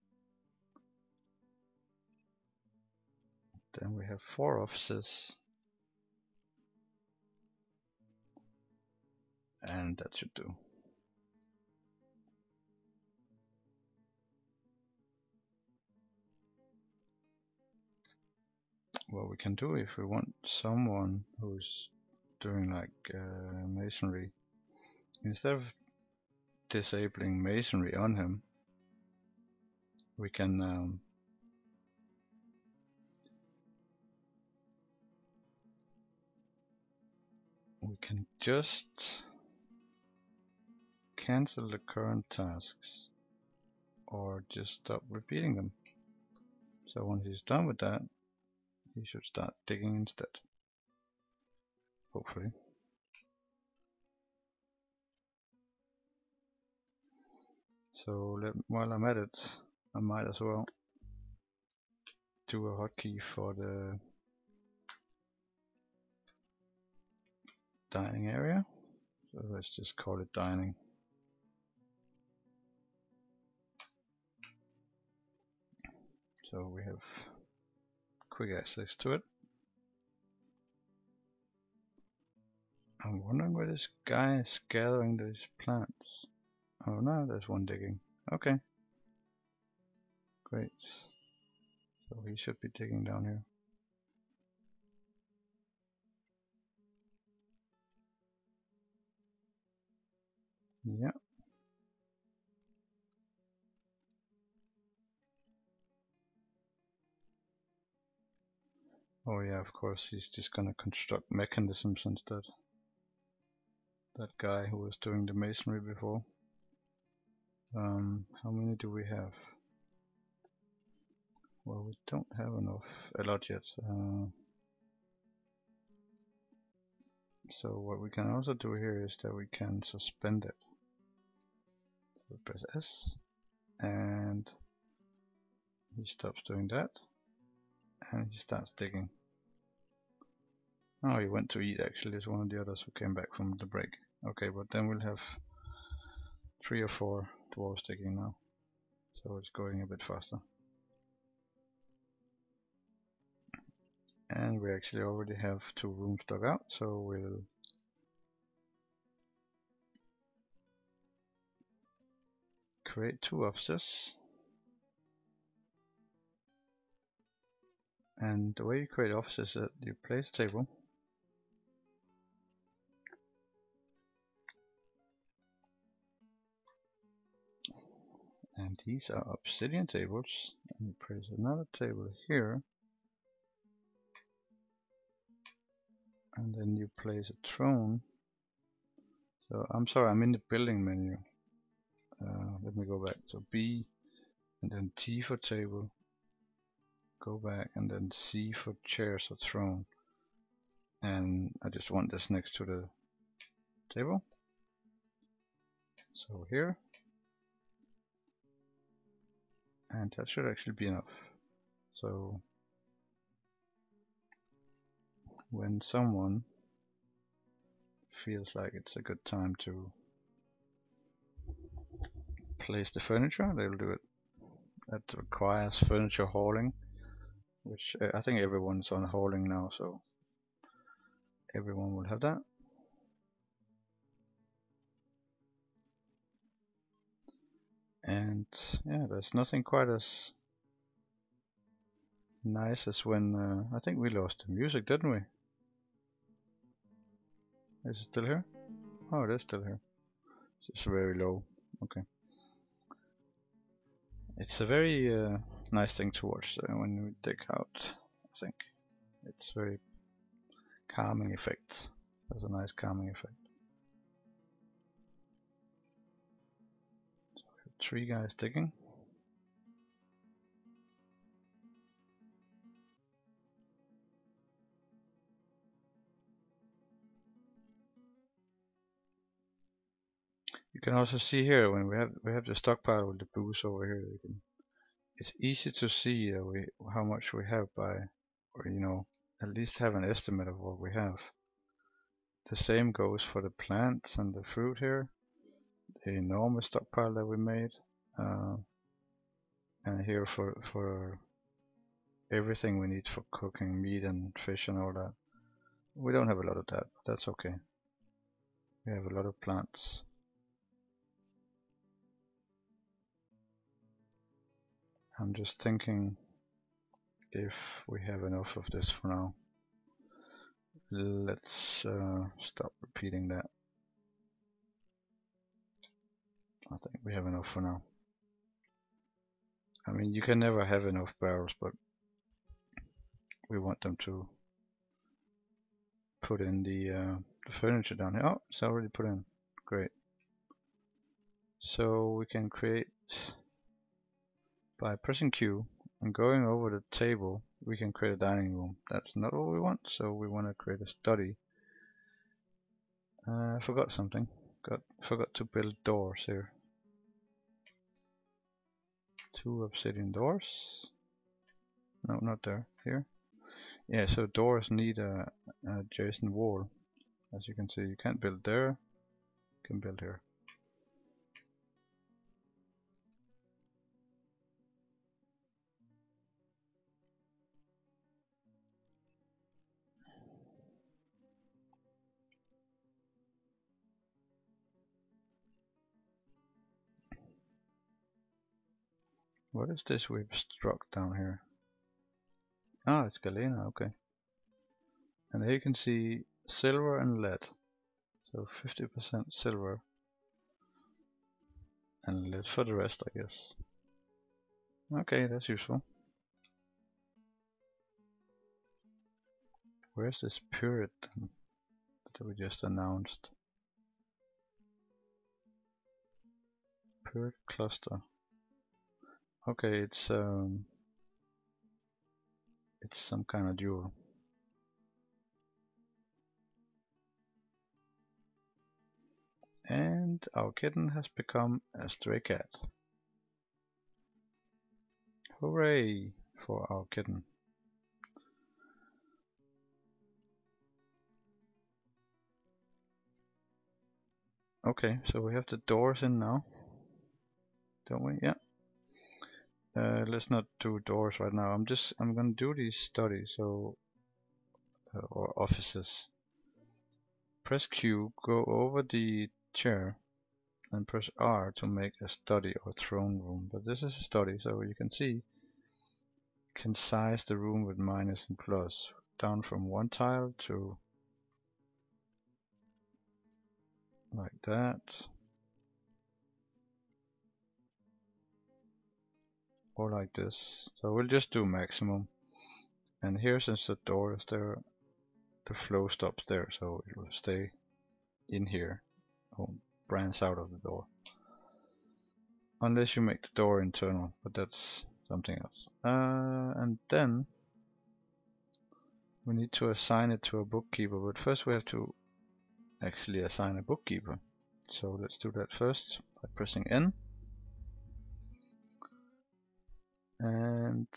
Then we have 4 offices. And that should do. What we can do, if we want someone who's doing like masonry, instead of disabling masonry on him, we can just cancel the current tasks or just stop repeating them. So once he's done with that, he should start digging instead, hopefully. So while I'm at it, I might as well do a hotkey for the dining area. So let's just call it dining. So we have quick access to it. I'm wondering where this guy is gathering these plants. Oh no, there's one digging. Okay. Great. So he should be digging down here. Yeah. Oh yeah, of course, he's just gonna construct mechanisms instead. That guy who was doing the masonry before. How many do we have? Well, we don't have a lot yet. So what we can also do here is that we can suspend it. So we press S, and he stops doing that, and he starts digging. Oh, he went to eat actually. There's one of the others who came back from the break. Okay, but then we'll have 3 or 4 dwarves digging now. So it's going a bit faster. And we actually already have 2 rooms dug out, so we'll create 2 offices. And the way you create offices is that you place a table, and these are obsidian tables, and you place another table here, and then you place a throne. So I'm sorry, I'm in the building menu. Let me go back. So B, and then T for table. Go back, and then C for chairs or throne. And I just want this next to the table. So here. And that should actually be enough. So when someone feels like it's a good time to place the furniture, they'll do it. that requires furniture hauling, which I think everyone's on hauling now, so everyone will have that. And yeah, there's nothing quite as nice as when I think we lost the music, didn't we? Is it still here? Oh, it is still here. It's just very low. Okay. It's a very nice thing to watch when we dig out. I think it's very calming effect. There's a nice calming effect. So we have 3 guys digging. You can also see here when we have the stockpile with the booze over here. It's easy to see how much we have by, or you know, at least have an estimate of what we have. The same goes for the plants and the fruit here. The enormous stockpile that we made, and here for everything we need for cooking meat and fish and all that. We don't have a lot of that, but that's okay. We have a lot of plants. I'm just thinking if we have enough of this for now. Let's stop repeating that. I think we have enough for now. I mean, you can never have enough barrels, but we want them to put in the furniture down here. Oh, it's already put in. Great. So we can create by pressing Q and going over the table. We can create a dining room. That's not what we want, so we want to create a study. I forgot something. Forgot to build doors here. 2 obsidian doors. No, not there. Here. Yeah, so doors need an adjacent wall. As you can see, you can't build there. You can build here. What is this we've struck down here? Ah, it's galena, okay. And here you can see silver and lead. So 50% silver and lead for the rest, I guess. Okay, that's useful. Where's this Puritan that we just announced? Purit cluster. Okay, it's some kind of jewel. And our kitten has become a stray cat. Hooray for our kitten. Okay, so we have the doors in now, don't we? Yeah. Let's not do doors right now. I'm gonna do these studies, so or offices. Press Q, go over the chair, and press R to make a study or throne room. But this is a study, so you can see, can size the room with minus and plus, down from 1 tile to like that, or like this. So we'll just do maximum. And here, since the door is there, the flow stops there, so it will stay in here, won't branch out of the door. Unless you make the door internal, but that's something else. And then we need to assign it to a bookkeeper, but first we have to actually assign a bookkeeper. So let's do that first by pressing N. And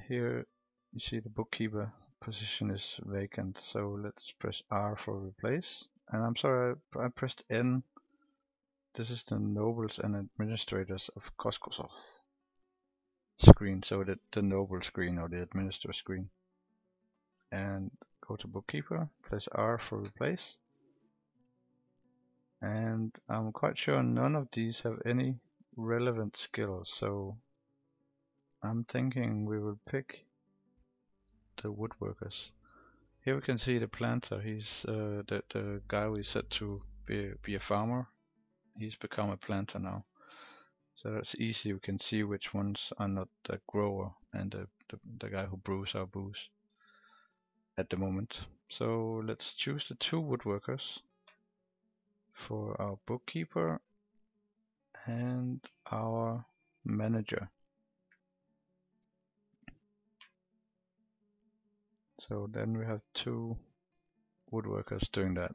here you see the bookkeeper position is vacant, so let's press R for replace. And I'm sorry, I pressed N. This is the nobles and administrators of Koskosov. screen, so the noble screen or the administrator screen. And go to bookkeeper, press R for replace. And I'm quite sure none of these have any relevant skills, so I'm thinking we will pick the woodworkers. Here we can see the planter. He's the guy we set to be a farmer. He's become a planter now. So that's easy. We can see which ones are not the grower and the guy who brews our booze at the moment. So let's choose the 2 woodworkers for our bookkeeper and our manager. So then we have 2 woodworkers doing that.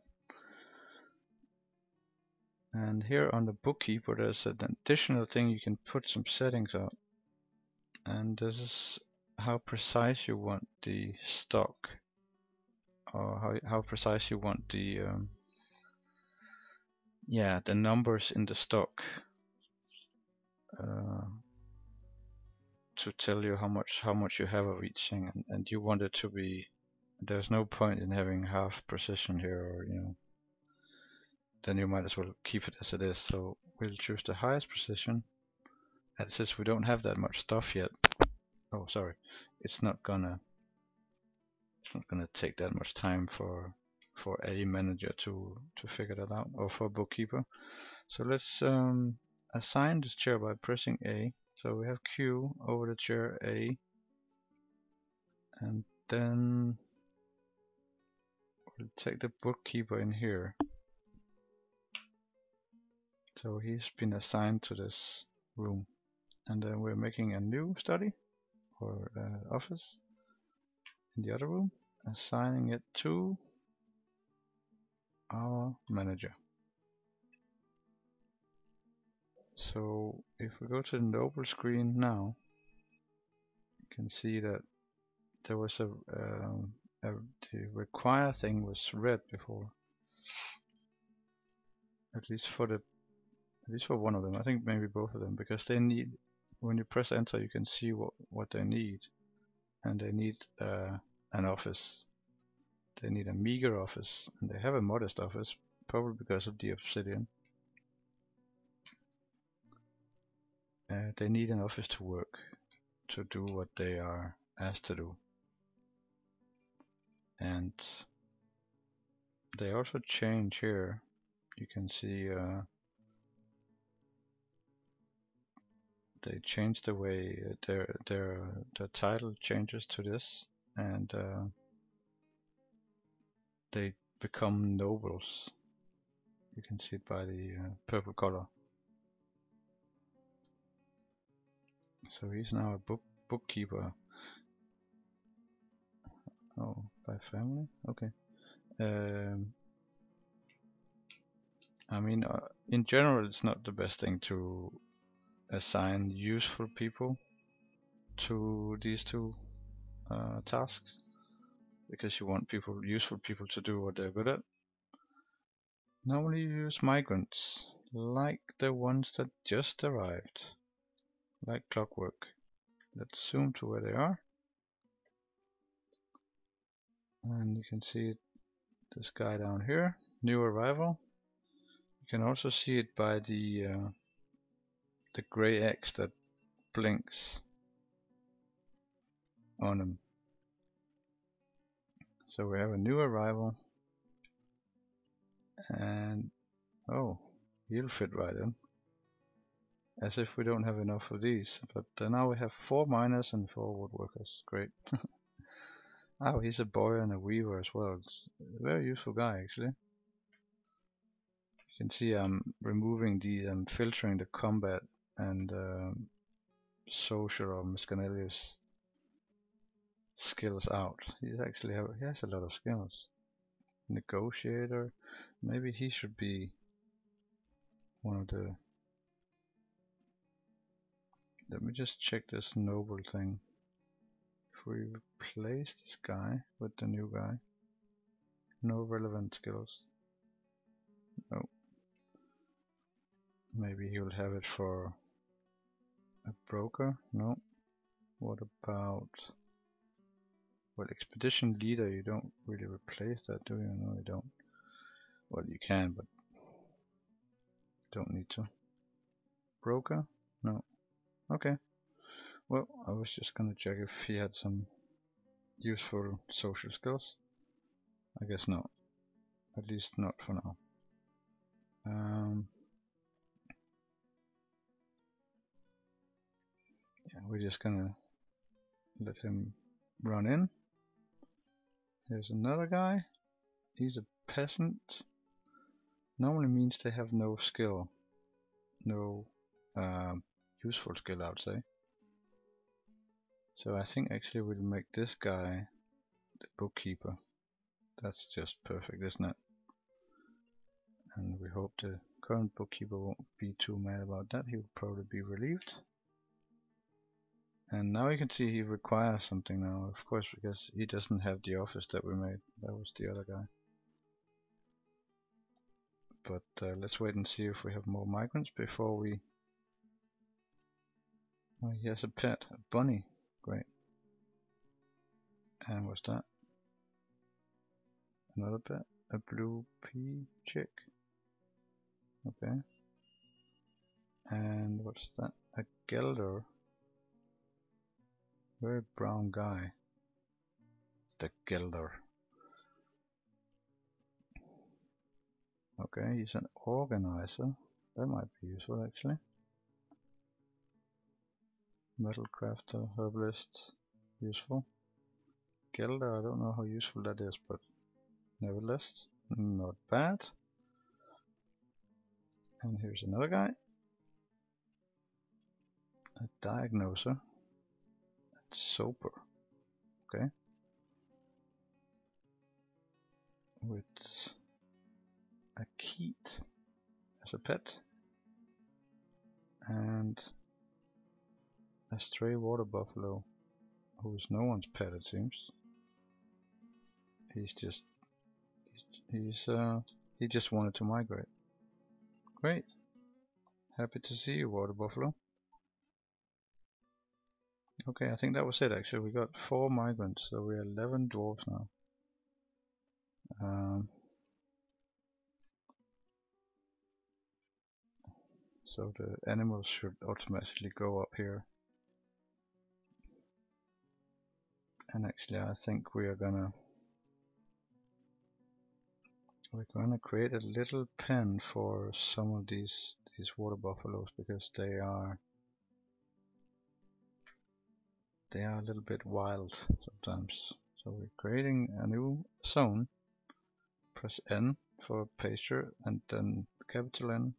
And here on the bookkeeper there's an additional thing. You can put some settings out, and this is how precise you want the stock, or how precise you want the the numbers in the stock to tell you how much you have of each thing, and you want it to be, there's no point in having half precision here, or then you might as well keep it as it is. So we'll choose the highest precision, and since we don't have that much stuff yet, oh sorry, it's not gonna take that much time for a manager to figure that out, or for a bookkeeper. So let's assign this chair by pressing A. So we have Q over the chair A, and then we'll take the bookkeeper in here. So he's been assigned to this room, and then we're making a new study or office in the other room, assigning it to our manager. So if we go to the noble screen now, you can see that there was the require thing was red before, at least for one of them. I think maybe both of them, because they need, when you press enter you can see what they need, and they need an office. They need a meager office, and they have a modest office, probably because of the obsidian. They need an office to work, to do what they are asked to do. And they also change here. You can see they change the way their title changes to this, and they become nobles. You can see it by the purple color. So he's now a bookkeeper. Oh, by family? Okay. I mean, in general, it's not the best thing to assign useful people to these 2 tasks, because you want useful people to do what they're good at. Normally you use migrants, like the ones that just arrived, like clockwork. Let's zoom to where they are, and you can see this guy down here, new arrival. You can also see it by the gray X that blinks on him. So we have a new arrival, and oh, he'll fit right in, as if we don't have enough of these. But now we have 4 miners and 4 woodworkers. Great. Oh, he's a boy and a weaver as well. It's a very useful guy, actually. You can see I'm removing filtering the combat and social or miscellaneous skills out. He has a lot of skills. Negotiator, maybe he should be one of the. Let me just check this noble thing. If we replace this guy with the new guy, no relevant skills. No. Maybe he will have it for a broker. No. What about, well, expedition leader? You don't really replace that, do you? No, you don't. Well, you can, but don't need to. Broker? No. Okay. Well, I was just gonna check if he had some useful social skills. I guess not. At least not for now. Yeah, we're just gonna let him run in. Here's another guy. He's a peasant. Normally means they have no skill. No useful skill, I would say. So I think actually we'll make this guy the bookkeeper. That's just perfect, isn't it? And we hope the current bookkeeper won't be too mad about that. He will probably be relieved. And now you can see he requires something now, of course, because he doesn't have the office that we made. That was the other guy. But let's wait and see if we have more migrants before we... Oh, he has a pet, a bunny. Great. And what's that? Another pet? A blue pea chick. Okay. And what's that? A gelder. Very brown guy. The gelder. Okay, he's an organizer. That might be useful actually. Metal crafter, herbalist, useful. Gelder, I don't know how useful that is, but nevertheless, not bad. And here's another guy. A diagnoser. A soaper. Okay. With a keet as a pet. And a stray water buffalo, who is no one's pet, it seems. He just wanted to migrate. Great. Happy to see you, water buffalo. Okay, I think that was it actually. We got 4 migrants, so we're 11 dwarves now. So the animals should automatically go up here. And actually I think we're gonna create a little pen for some of these water buffaloes, because they are a little bit wild sometimes. So we're creating a new zone. Press N for pasture and then capital N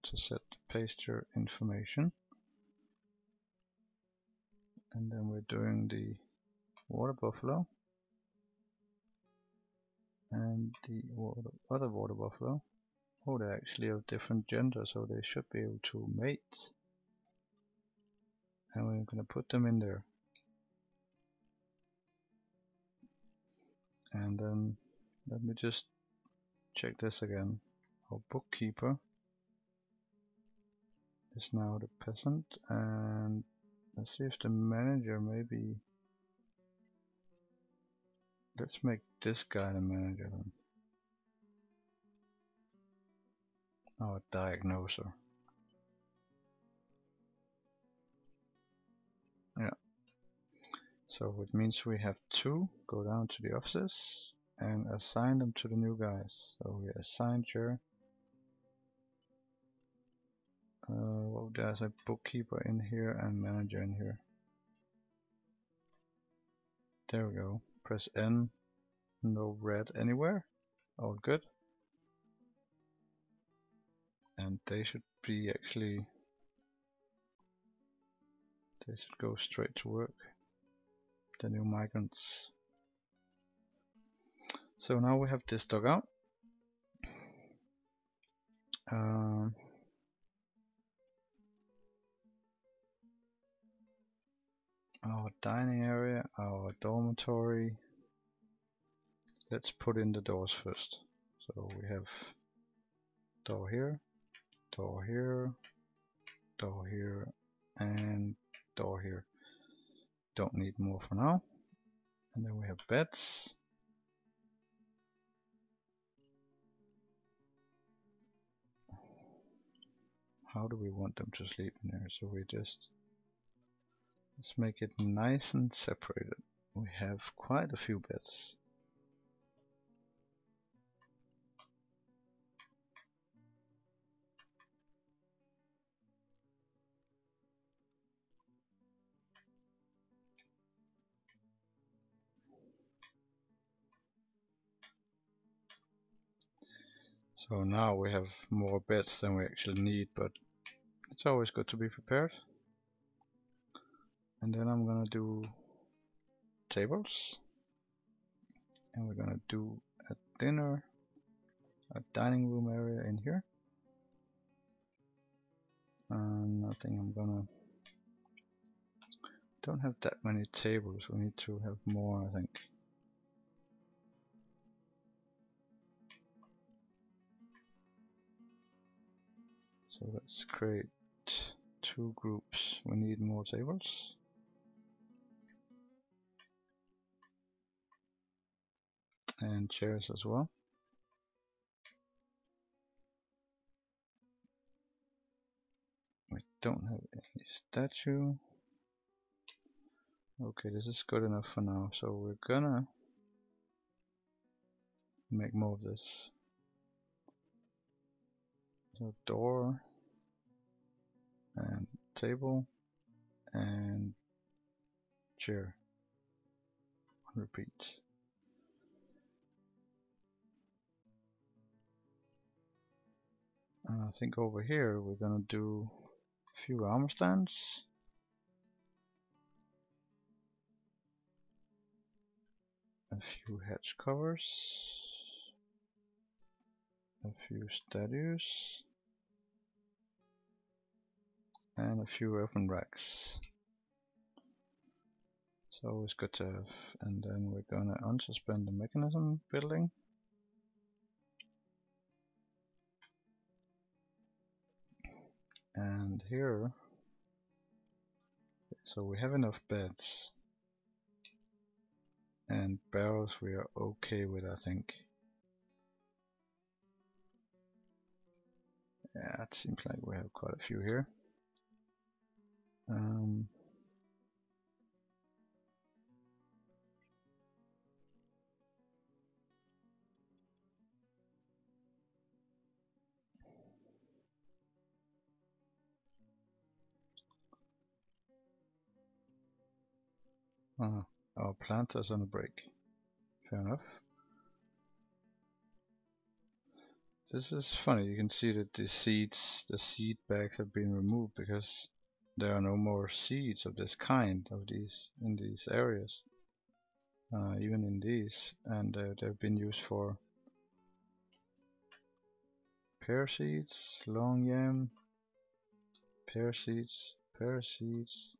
to set pasture information. And then we're doing the water buffalo and the other water buffalo. Oh, they're actually of different gender, so they should be able to mate. And we're going to put them in there. And then let me just check this again. Our bookkeeper is now the peasant, and let's see if the manager maybe... Let's make this guy the manager then. Our diagnoser. Yeah. So it means we have 2. Go down to the offices and assign them to the new guys. So we assign chair. Well, there's a bookkeeper in here and manager in here. There we go. Press N. No red anywhere. All good. And they should be actually... They should go straight to work. The new migrants. So now we have this dug out. Our dining area, our dormatory. Let's put in the doors first. So we have door here, door here, door here, and door here. don't need more for now. And then we have beds. How do we want them to sleep in there? So we just let's make it nice and separated. We have quite a few beds. So now we have more beds than we actually need, but it's always good to be prepared. And then I'm gonna do tables, and we're gonna do a dining room area in here. And I think don't have that many tables, we need to have more, I think. So let's create 2 groups. We need more tables. And chairs as well. We don't have any statue. Okay, this is good enough for now, so we're gonna make more of this. So door and table and chair. Repeat. I think over here we're gonna do a few armor stands. A few hedge covers. A few statues. And a few open racks. It's always good to have. And then we're gonna unsuspend the mechanism building. And here, so we have enough beds. And barrels we are okay with, I think. Yeah, it seems like we have quite a few here. Our planter's on a break. Fair enough. This is funny, you can see that the seed bags have been removed because there are no more seeds of this kind in these areas. Even in these, and they've been used for pear seeds, long yam, pear seeds, potato seeds,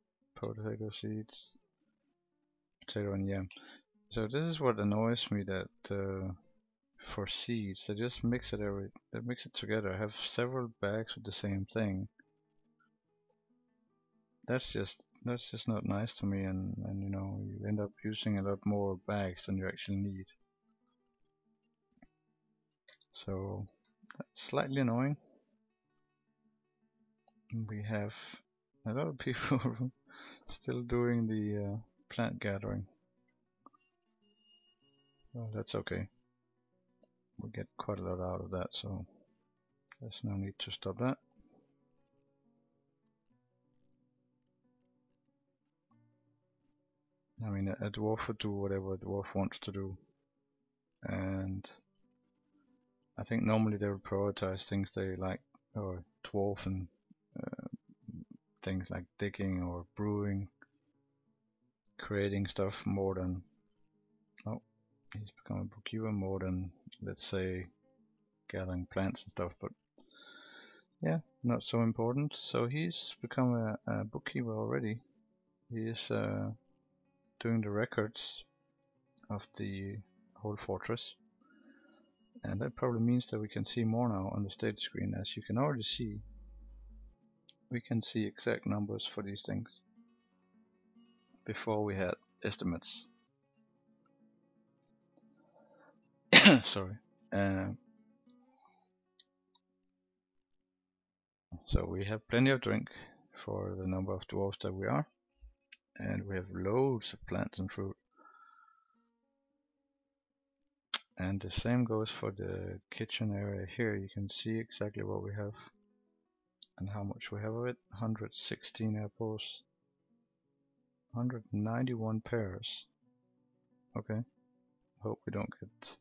potato and yam. So this is what annoys me, that for seeds they just mix it together. I have several bags with the same thing. That's just not nice to me, and you know, you end up using a lot more bags than you actually need. So that's slightly annoying. We have a lot of people still doing the plant gathering. Well, that's okay. We get quite a lot out of that, so there's no need to stop that. I mean, a dwarf would do whatever a dwarf wants to do, and I think normally they would prioritize things they like, or dwarf, and things like digging or brewing, creating stuff, more than, oh, he's become a bookkeeper, more than, let's say, gathering plants and stuff. But yeah, not so important. So he's become a bookkeeper already. He is doing the records of the whole fortress, and that probably means that we can see more now on the stage screen. As you can already see, we can see exact numbers for these things. before we had estimates. Sorry. So we have plenty of drink for the number of dwarves that we are, and we have loads of plants and fruit. And the same goes for the kitchen area here. You can see exactly what we have and how much we have of it. 116 apples, 191 pears. Okay, hope we don't get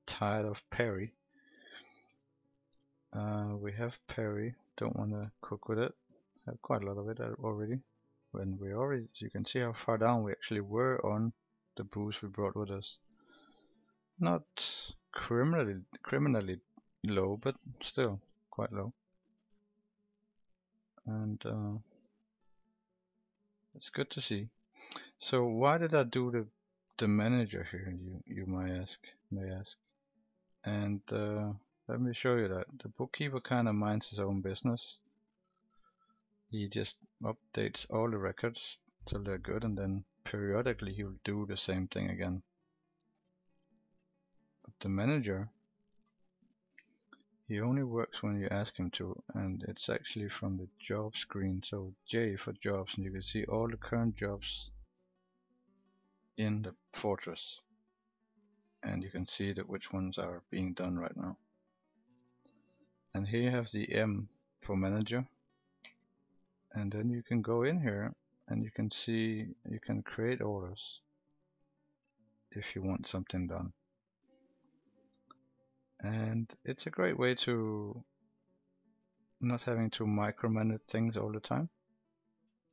tired of Perry. We have Perry, don't want to cook with it. Have quite a lot of it already. When we already, you can see how far down we actually were on the booze we brought with us. Not criminally low, but still quite low. And it's good to see. So why did I do the manager here? You may ask. And let me show you that. The bookkeeper kind of minds his own business. He just updates all the records till they're good, and then periodically he will do the same thing again. But the manager, he only works when you ask him to, and it's actually from the job screen. So J for jobs, and you can see all the current jobs in the fortress, and you can see that which ones are being done right now. And here you have the M for manager, and then you can go in here and you can see you can create orders if you want something done. And it's a great way to not having to micromanage things all the time.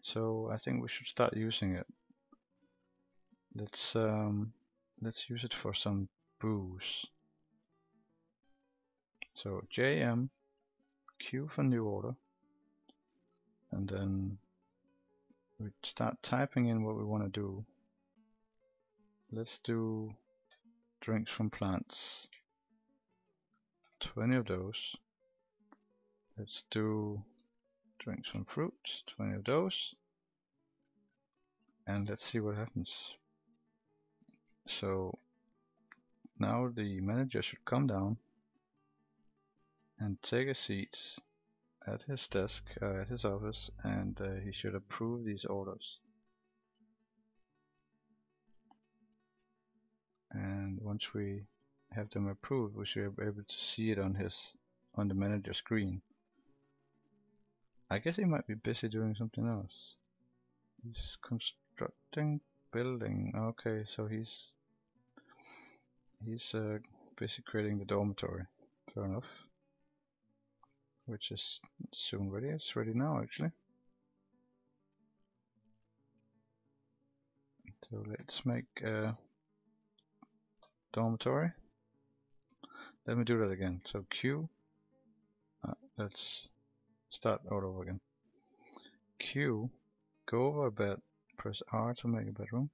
So I think we should start using it. Let's use it for some brews. So JM, Q for new order, and then we start typing in what we want to do. Let's do drinks from plants. 20 of those. Let's do drinks from fruit. 20 of those. And let's see what happens. So now the manager should come down and take a seat at his desk, at his office, and he should approve these orders. And once we have them approved, we should be able to see it on the manager screen. I guess he might be busy doing something else. He's constructing building. Okay, so he's busy creating the dormitory. Fair enough. Which is soon ready. It's ready now, actually. So let's make a dormitory. Let me do that again. So Q. Let's start all over again. Q. Go over a bed. Press R to make a bedroom.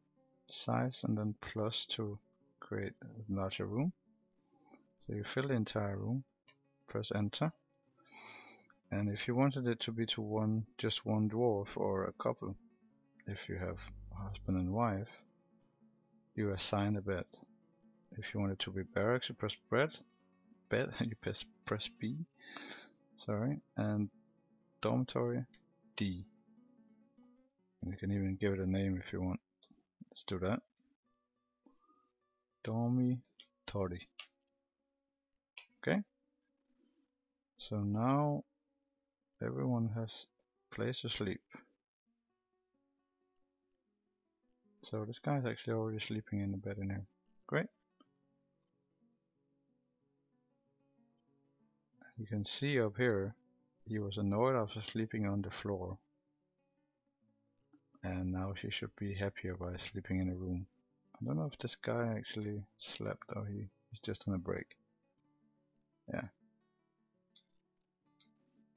Size, and then plus to create a larger room. So you fill the entire room. Press enter. And if you wanted it to be to just one dwarf or a couple, if you have a husband and wife, you assign a bed. If you want it to be barracks, you press bed, you press B, sorry, and dormitory D. And you can even give it a name if you want. Let's do that. Dormitory. Okay. So now everyone has a place to sleep. So this guy's actually already sleeping in the bed in here. Great. You can see up here, he was annoyed after sleeping on the floor. And now she should be happier by sleeping in a room. I don't know if this guy actually slept or he's just on a break. Yeah.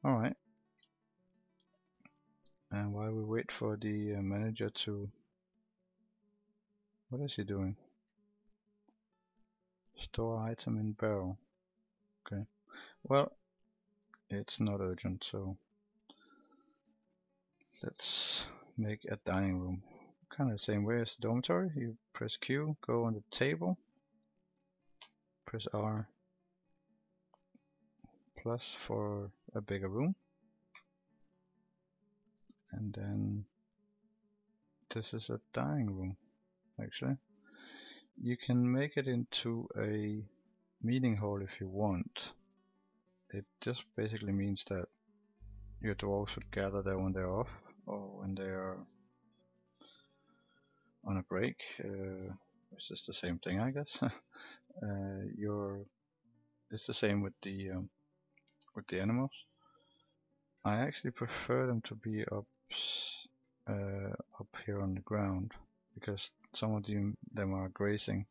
Alright. And while we wait for the manager to... What is he doing? Store item in barrel. Okay. Well, it's not urgent, so let's make a dining room. kind of the same way as the dormitory. You press Q, go on the table, press R plus for a bigger room, and then this is a dining room. Actually, you can make it into a meeting hall if you want. It just basically means that your dwarves would gather there when they're off or when they are on a break. It's just the same thing, I guess. It's the same with the animals. I actually prefer them to be up here on the ground, because some of them are grazing.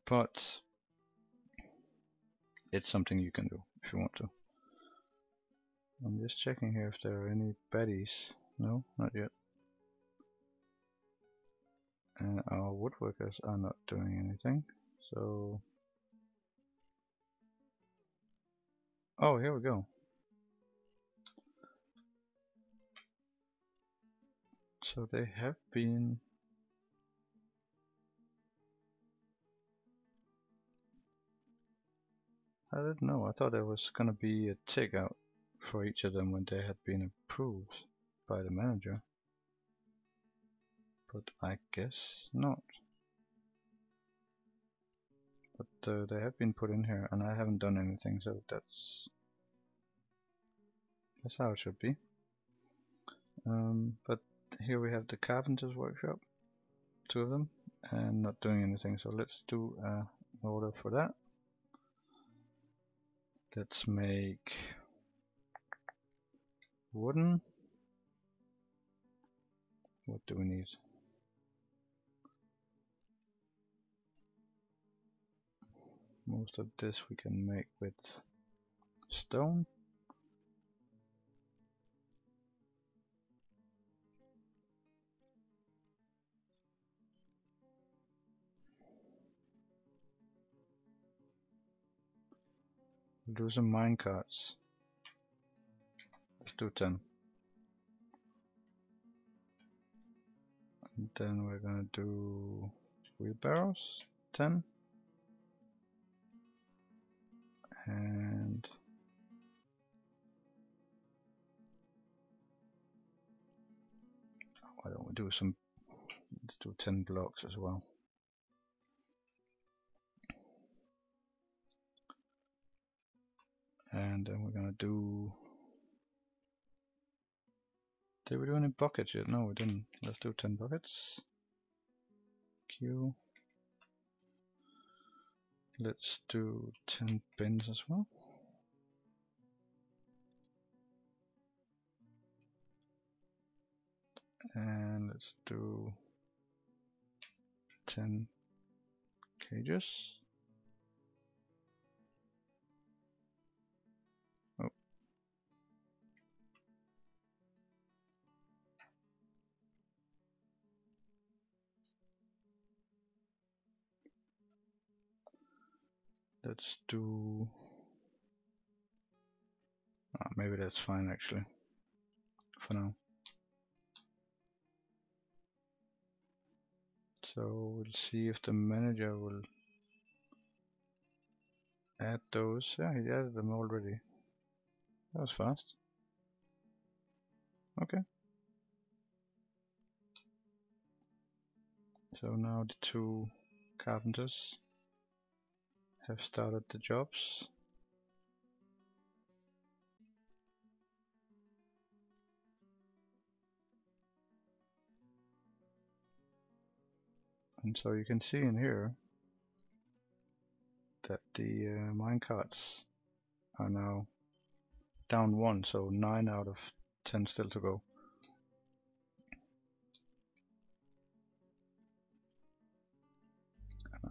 But it's something you can do if you want to. I'm just checking here if there are any baddies. No, not yet. And our woodworkers are not doing anything. So, oh, here we go. So they have been. I didn't know. I thought there was gonna be a tick out for each of them when they had been approved by the manager. But I guess not. But they have been put in here, and I haven't done anything, so that's how it should be. But here we have the carpenter's workshop, 2 of them, and not doing anything. So let's do an order for that. Let's make wooden. What do we need? Most of this we can make with stone. We'll do some minecarts. Let's do 10. And then we're gonna do wheelbarrows, 10. And why don't we do some, let's do 10 blocks as well. And then we're gonna do, did we do any buckets yet? No, we didn't. Let's do 10 buckets. Q. Let's do 10 bins as well. And let's do 10 cages. Oh. Let's do, maybe that's fine actually, for now. So we'll see if the manager will add those. Yeah, he added them already. That was fast. Okay. So now the 2 carpenters have started the jobs. And so you can see in here that the minecarts are now down 1, so 9 out of 10 still to go.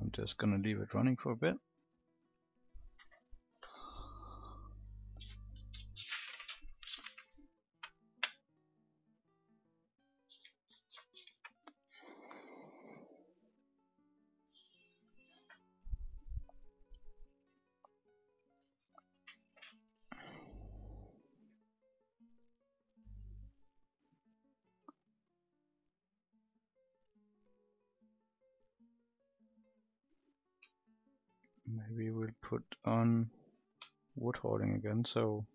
I'm just gonna leave it running for a bit. Maybe we'll put on wood hoarding again, so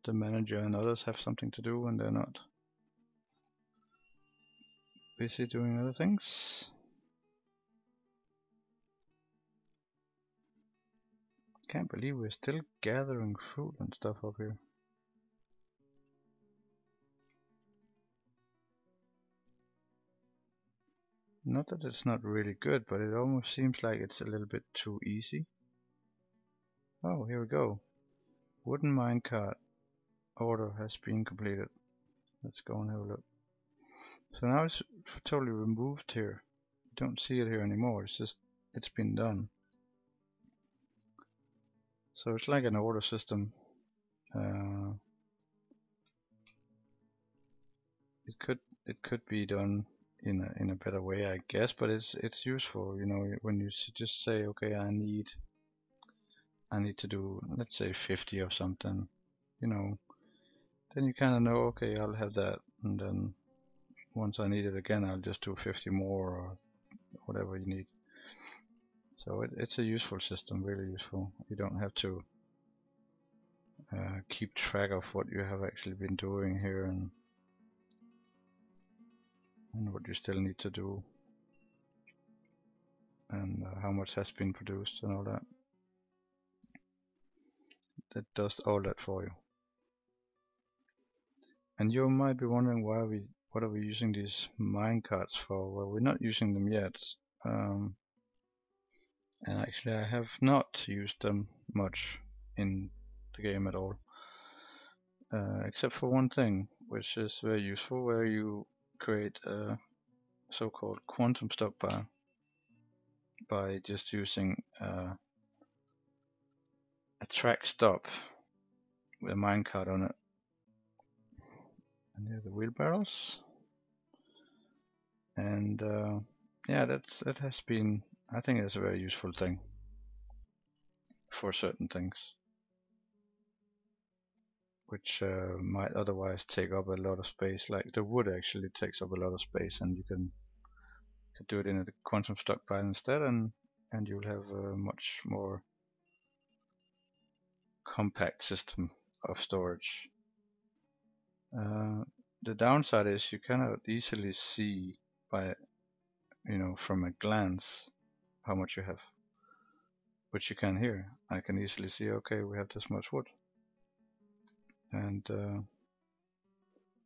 the manager and others have something to do and they're not busy doing other things. Can't believe we're still gathering fruit and stuff up here. Not that it's not really good, but it almost seems like it's a little bit too easy. Oh, here we go. Wooden minecart order has been completed. Let's go and have a look. So now it's totally removed here. You don't see it here anymore. It's just, it's been done. So it's like an order system. It could be done in a better way, I guess, but it's useful, you know, when you just say, okay, I need to do, let's say 50 of something, you know, then you kind of know, okay, I'll have that, and then once I need it again, I'll just do 50 more or whatever you need. So it's a useful system, really useful. You don't have to keep track of what you have actually been doing here and what you still need to do, and how much has been produced and all that. That does all that for you. And you might be wondering what are we using these minecarts for? Well, we're not using them yet, and actually I have not used them much in the game at all, except for one thing, which is very useful, where you create a so-called quantum stockpile by just using a track stop with a minecart on it. And here are the wheelbarrows. And yeah, that has been, I think it's a very useful thing for certain things, which might otherwise take up a lot of space. Like the wood actually takes up a lot of space, and you can do it in a quantum stockpile instead, and you'll have a much more compact system of storage. The downside is you cannot easily see by, you know, from a glance how much you have, which you can here. I can easily see, okay, we have this much wood, and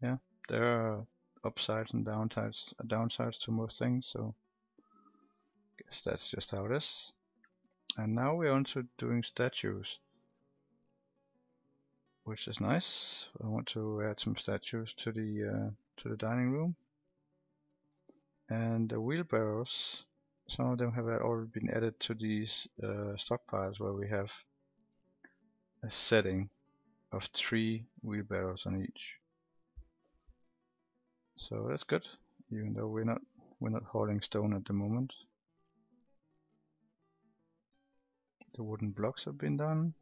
yeah, there are upsides and downsides to most things, so I guess that's just how it is. And now we're on to doing statues, which is nice. I want to add some statues to the dining room. And the wheelbarrows, some of them have already been added to these stockpiles, where we have a setting of 3 wheelbarrows on each. So that's good, even though we're not hauling stone at the moment. The wooden blocks have been done.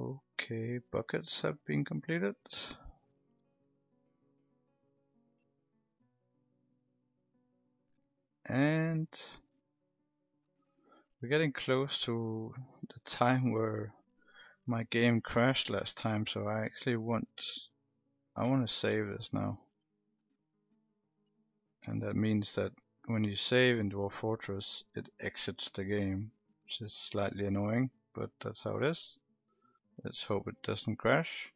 Okay, buckets have been completed. And we're getting close to the time where my game crashed last time, so I actually want to save this now. And that means that when you save in Dwarf Fortress, it exits the game, which is slightly annoying, but that's how it is. Let's hope it doesn't crash.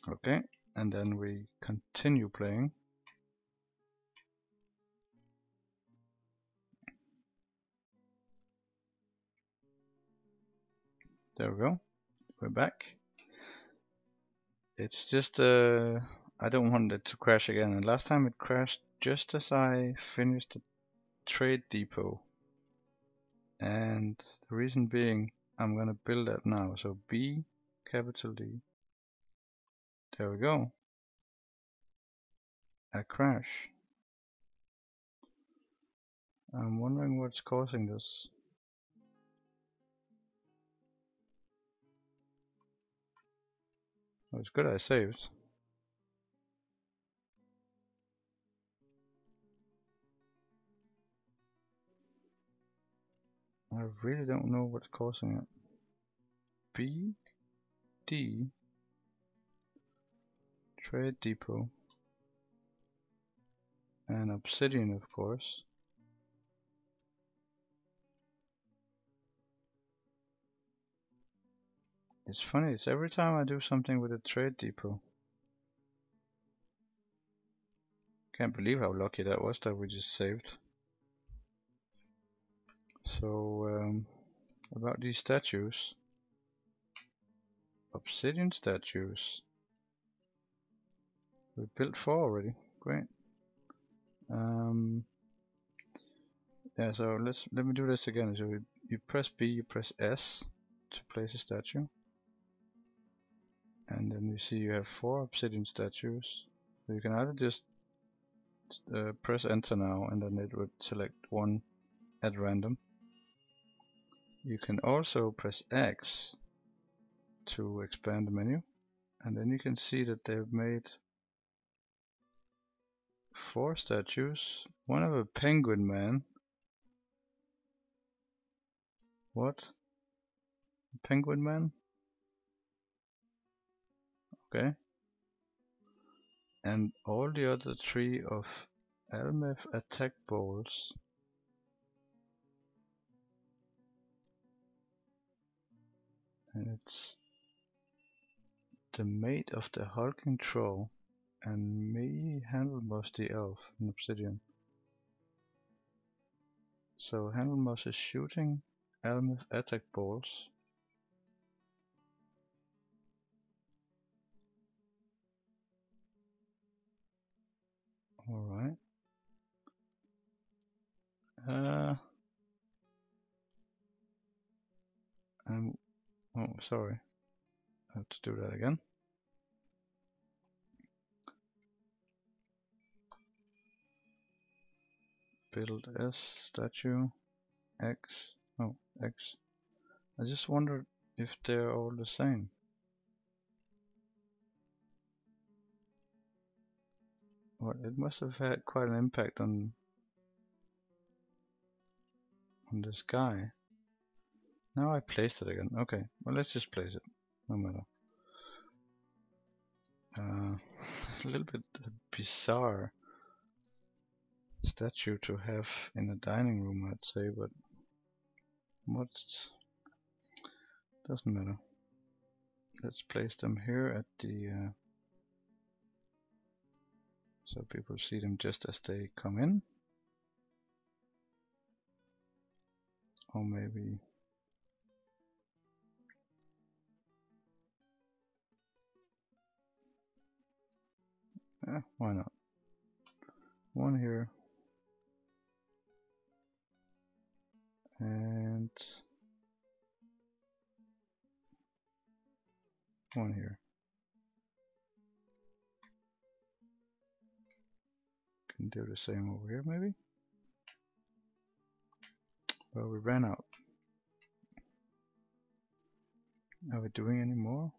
Okay, and then we continue playing. There we go. We're back. It's just I don't want it to crash again. And last time it crashed just as I finished the trade depot. And the reason being, I'm gonna build that now. So B, capital D. There we go. A crash. I'm wondering what's causing this. Oh, it's good I saved. I really don't know what's causing it. B, D, trade depot, and obsidian, of course. It's funny, it's every time I do something with a trade depot. Can't believe how lucky that was that we just saved. So, about these statues. Obsidian statues. We built 4 already. Great. Yeah, so let me do this again. So you press B, you press S to place a statue. And then you see you have 4 obsidian statues. So you can either just press enter now and then it would select one at random. You can also press X to expand the menu, and then you can see that they've made 4 statues. One of a penguin man. What? A penguin man? Okay. And all the other 3 of Almeth attack balls. And it's the mate of the hulking troll and me Handelmoss the elf in obsidian. So Handelmoss is shooting Almeth attack balls. Alright. Oh, sorry. I have to do that again. Build S, statue, X, oh, X. I just wondered if they're all the same. Well, it must have had quite an impact on this guy. Now I placed it again. Okay, well let's just place it. No matter. A little bit bizarre statue to have in a dining room, I'd say, but what's doesn't matter. Let's place them here at the so people see them just as they come in, or maybe why not? One here and one here. Can do the same over here maybe. Well, we ran out. Are we doing any more?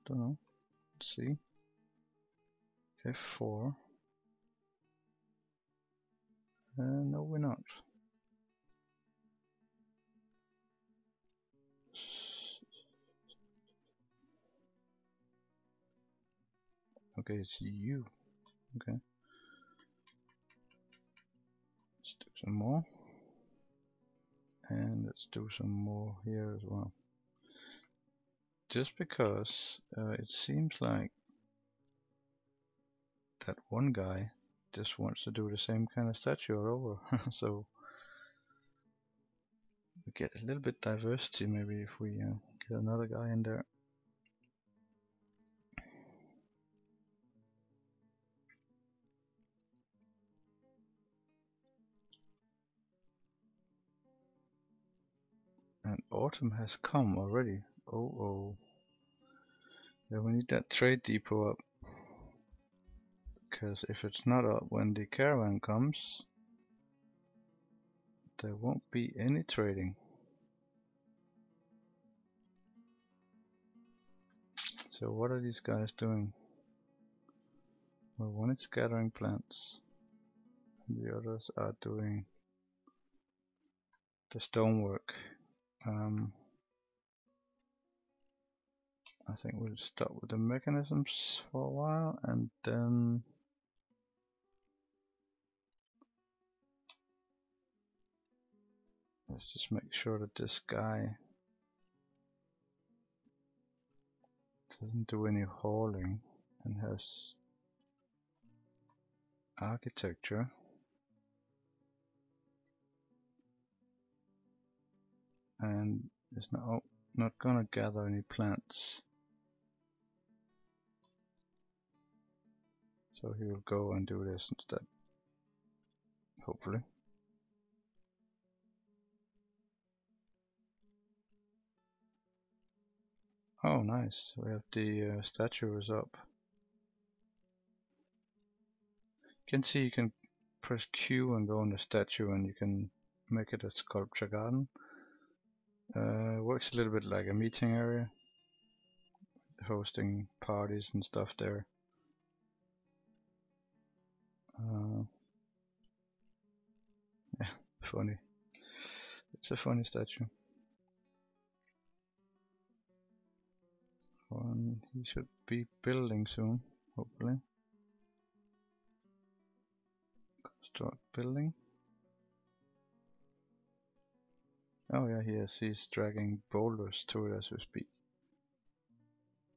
Don't know. Let's see. F4. No, we're not. Okay, it's U. Okay. Let's do some more. And let's do some more here as well. Just because it seems like that one guy just wants to do the same kind of statue all over. So we get a little bit diversity maybe if we Get another guy in there. And autumn has come already. Oh. Yeah, we need that trade depot up. Because if it's not up when the caravan comes, there won't be any trading. So what are these guys doing? Well, one is gathering plants, and the others are doing the stonework. I think we'll start with the mechanisms for a while, and then let's just make sure that this guy doesn't do any hauling and has architecture. And is not gonna gather any plants. So he will go and do this instead, hopefully. Oh, nice. We have the statue is up. You can see you can press Q and go on the statue and you can make it a sculpture garden. Works a little bit like a meeting area, hosting parties and stuff there. Yeah, funny. It's a funny statue. He should be building soon, hopefully. Start building. Oh yeah, he's dragging boulders to it as we speak.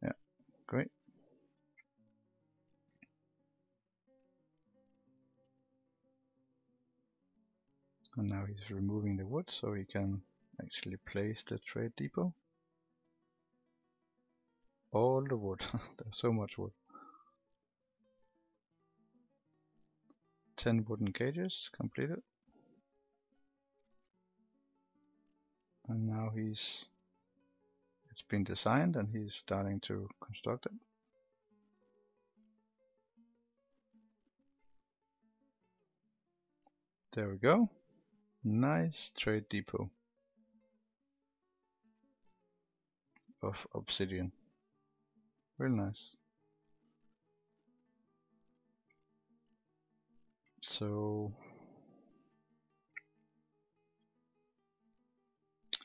Yeah, great. And now he's removing the wood so he can actually place the trade depot. All the wood. There's so much wood. 10 wooden cages completed. And now it's been designed and he's starting to construct it. There we go. Nice trade depot of obsidian. Real nice. So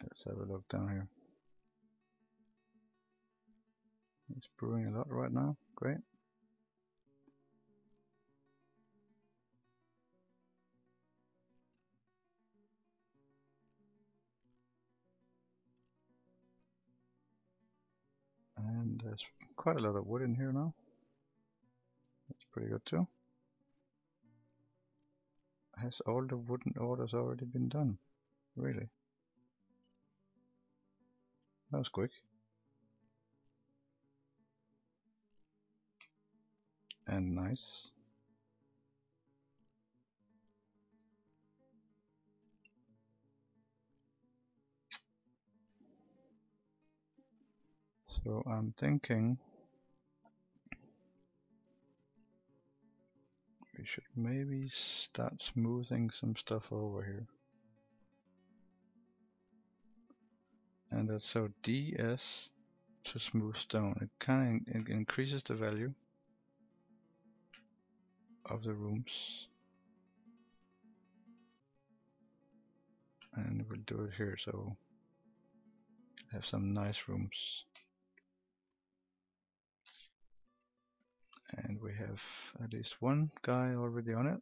let's have a look down here. It's brewing a lot right now. Great. And there's quite a lot of wood in here now. That's pretty good too. Has all the wooden orders already been done? Really? That was quick. And nice. So I'm thinking we should maybe start smoothing some stuff over here. And that's so DS to smooth stone. It increases the value of the rooms. And we'll do it here so have some nice rooms. And we have at least one guy already on it.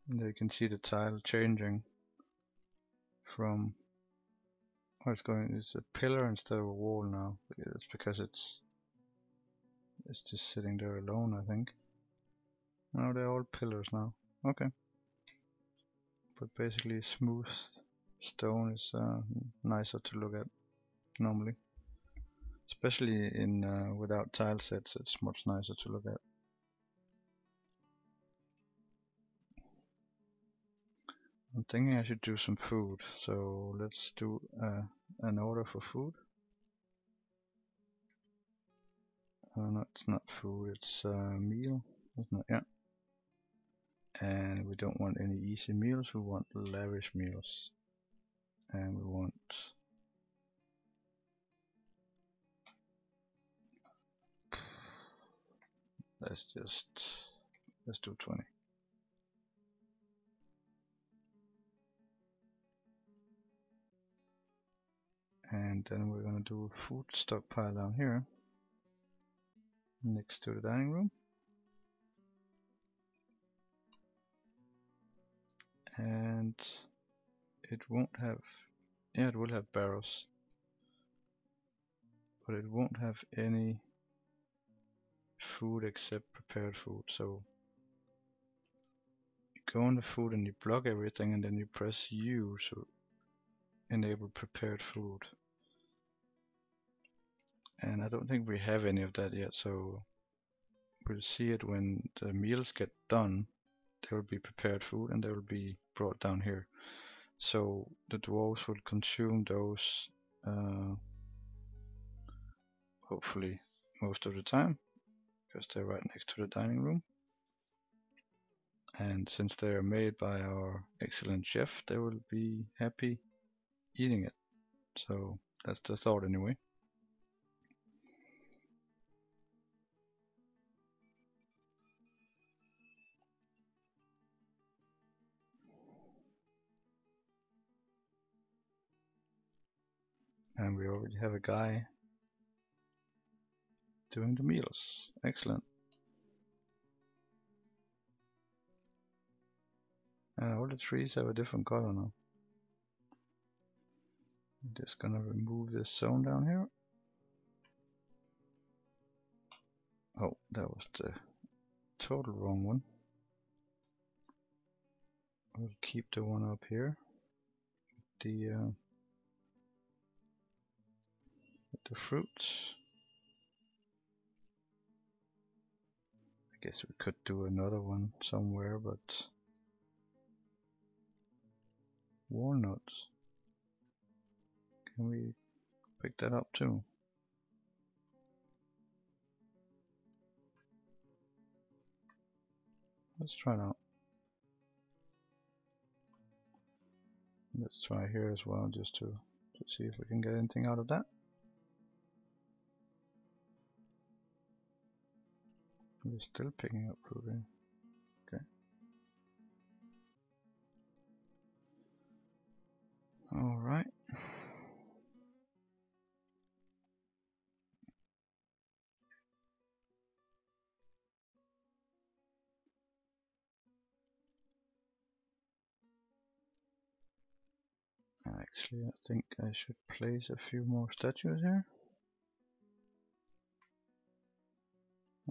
And there you can see the tile changing from it's a pillar instead of a wall now. It's because it's just sitting there alone, I think. No, they're all pillars now. Okay. But basically smooth stone is nicer to look at normally. Especially in without tile sets, it's much nicer to look at. I'm thinking I should do some food, so let's do an order for food. No, it's not food, it's meal, isn't it? Yeah. And we don't want any easy meals, we want lavish meals. And we want let's do 20. And then we're gonna do a food stockpile down here next to the dining room. And it won't have, yeah, it will have barrels, but it won't have any food except prepared food. So you go on the food and you block everything, and then you press U to enable prepared food. And I don't think we have any of that yet, so we'll see it when the meals get done. There will be prepared food and they will be brought down here. So the dwarves will consume those hopefully most of the time, because they're right next to the dining room. And since they are made by our excellent chef, they will be happy eating it. So that's the thought anyway. And we already have a guy doing the meals. Excellent. All the trees have a different color now. I'm just gonna remove this zone down here. Oh, that was the total wrong one. We'll keep the one up here. The fruits. I guess we could do another one somewhere, but walnuts. Can we pick that up too? Let's try it out. Let's try here as well, just to see if we can get anything out of that. We're still picking up fruit here. Okay. Alright. Actually, I think I should place a few more statues here.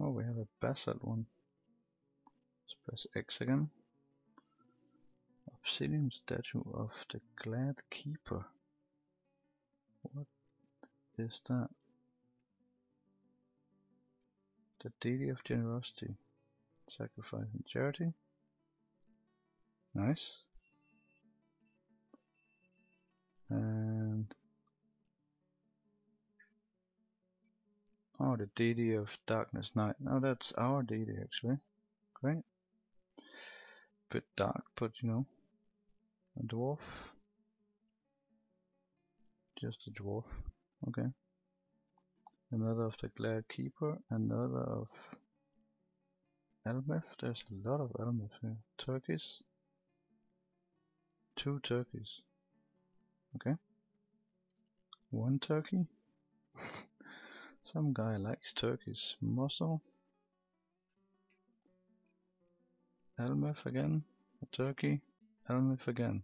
Oh, we have a basalt one. Let's press X again. Obsidian statue of the glad keeper. What is that? The deity of generosity, sacrifice and charity. Nice. And oh, the deity of darkness night. Now that's our deity actually. Great. Bit dark, but you know, a dwarf. Just a dwarf. Okay. Another of the glad keeper. Another of Elmeth. There's a lot of Elmeth here. Turkeys. 2 turkeys. Okay. 1 turkey. Some guy likes turkeys. Mussel. Elmeth again. A turkey. Elmeth again.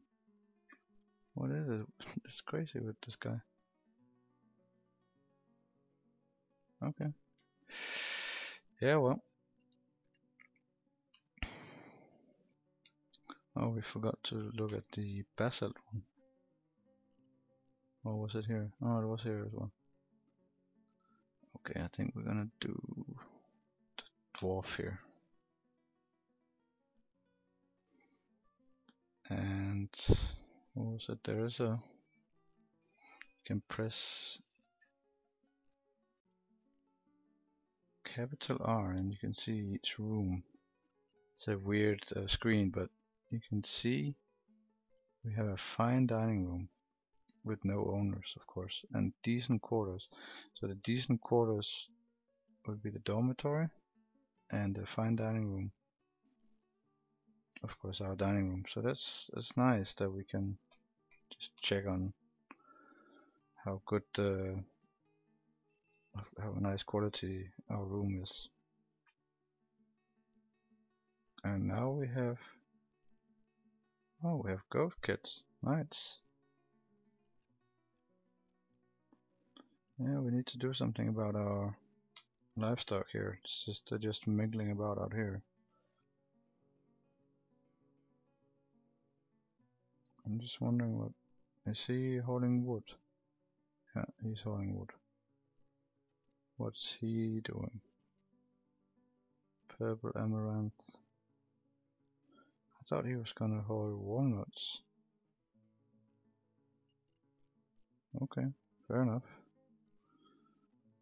What is it? It's crazy with this guy. Okay. Yeah, well. Oh, we forgot to look at the basalt one. Or was it here? Oh, it was here as well. Okay, I think we're gonna do the dwarf here. And what was it? There is a, you can press capital R and you can see each room. It's a weird screen, but you can see we have a fine dining room with no owners, of course, and decent quarters. So the decent quarters would be the dormitory, and the fine dining room, of course, our dining room. So that's nice that we can just check on how good how nice quality our room is. And now we have, oh, we have goat kits. Nice. Yeah, we need to do something about our livestock here. It's just they're just mingling about out here. I'm just wondering, what is he hauling wood? Yeah, he's hauling wood. What's he doing? Purple amaranth. I thought he was gonna haul walnuts. Okay, fair enough.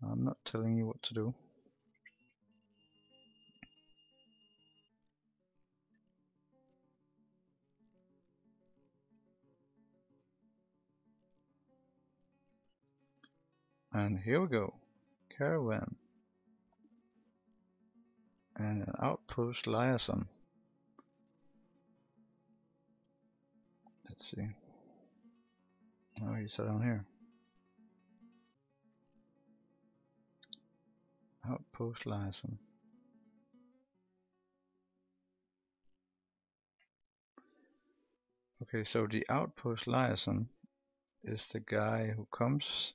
I'm not telling you what to do. And here we go. Caravan. And an outpost liason. Let's see. Oh, he's down here. Outpost liason. Okay, so the outpost liason is the guy who comes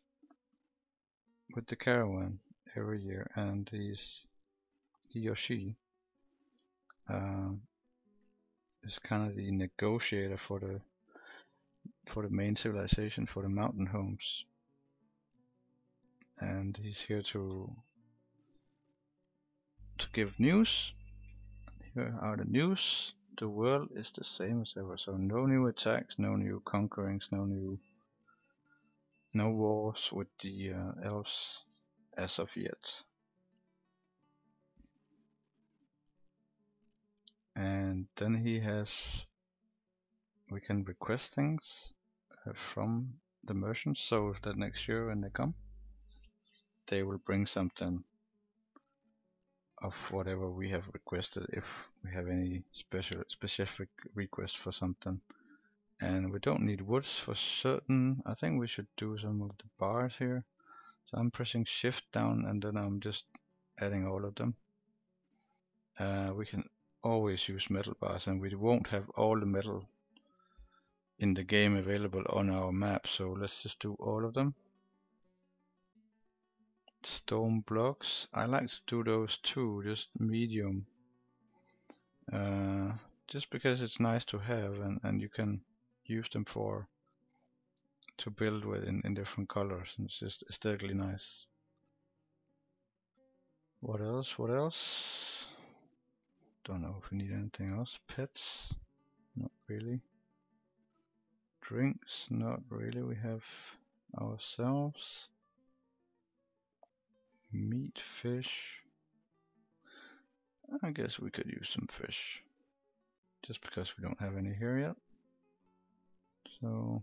with the caravan every year, and he or she is kind of the negotiator for the main civilization, for the Mountainhomes, and he's here to give news. Here are the news. The world is the same as ever, so no new attacks, no new conquerings, no wars with the elves as of yet. And then he has, we can request things from the merchants, so that next year when they come, they will bring something of whatever we have requested, if we have any specific request for something. And we don't need woods for certain. I think we should do some of the bars here. So I'm pressing shift down and then I'm just adding all of them. We can always use metal bars, and we won't have all the metal in the game available on our map, so let's just do all of them. Stone blocks, I like to do those too, just medium, just because it's nice to have, and you can use them to build with in different colors, and it's just aesthetically nice. What else? Don't know if we need anything else. Pets? Not really. Drinks? Not really. We have ourselves. Meat, fish. I guess we could use some fish, just because we don't have any here yet. So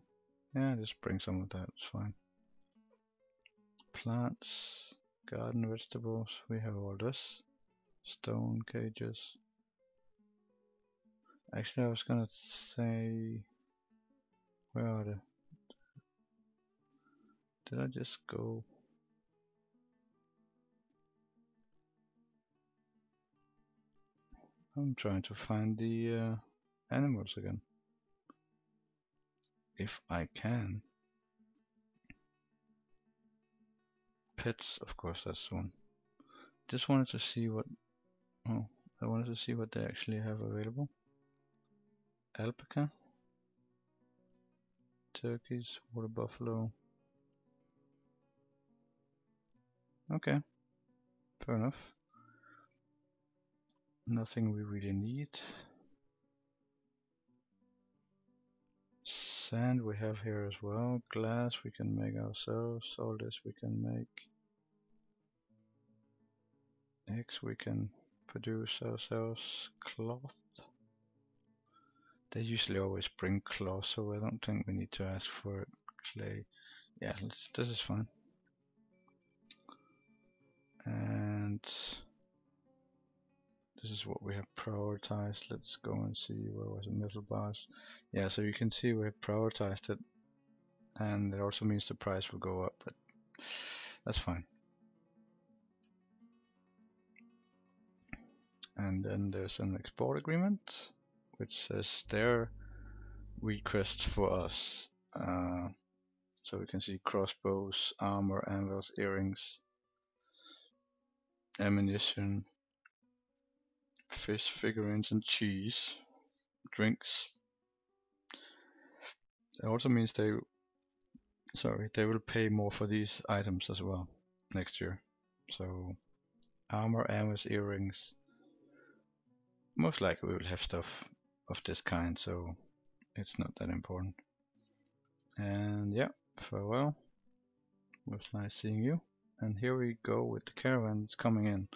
yeah, just bring some of that, it's fine. Plants, garden vegetables, we have all this. Stone cages. Actually, I was gonna say, where are they? Did I just go? I'm trying to find the animals again, if I can. Pets, of course, that's one. Just wanted to see what. Oh, I wanted to see what they actually have available. alpaca, turkeys, water buffalo. Okay, fair enough. Nothing we really need. Sand we have here as well. Glass we can make ourselves. All this we can make. Eggs we can produce ourselves. Cloth. They usually always bring cloth, so I don't think we need to ask for it. Clay. Yeah, this is fine. And this is what we have prioritized. Let's go and see where was the metal bars. Yeah, so you can see we have prioritized it, and it also means the price will go up, but that's fine. And then there's an export agreement which says their request for us. So we can see crossbows, armor, anvils, earrings, ammunition, fish figurines, and cheese, drinks. It also means they will pay more for these items as well next year. So armor, anvils, earrings. Most likely we will have stuff of this kind, so it's not that important. And yeah, farewell. It was nice seeing you. And here we go with the caravan that's coming in.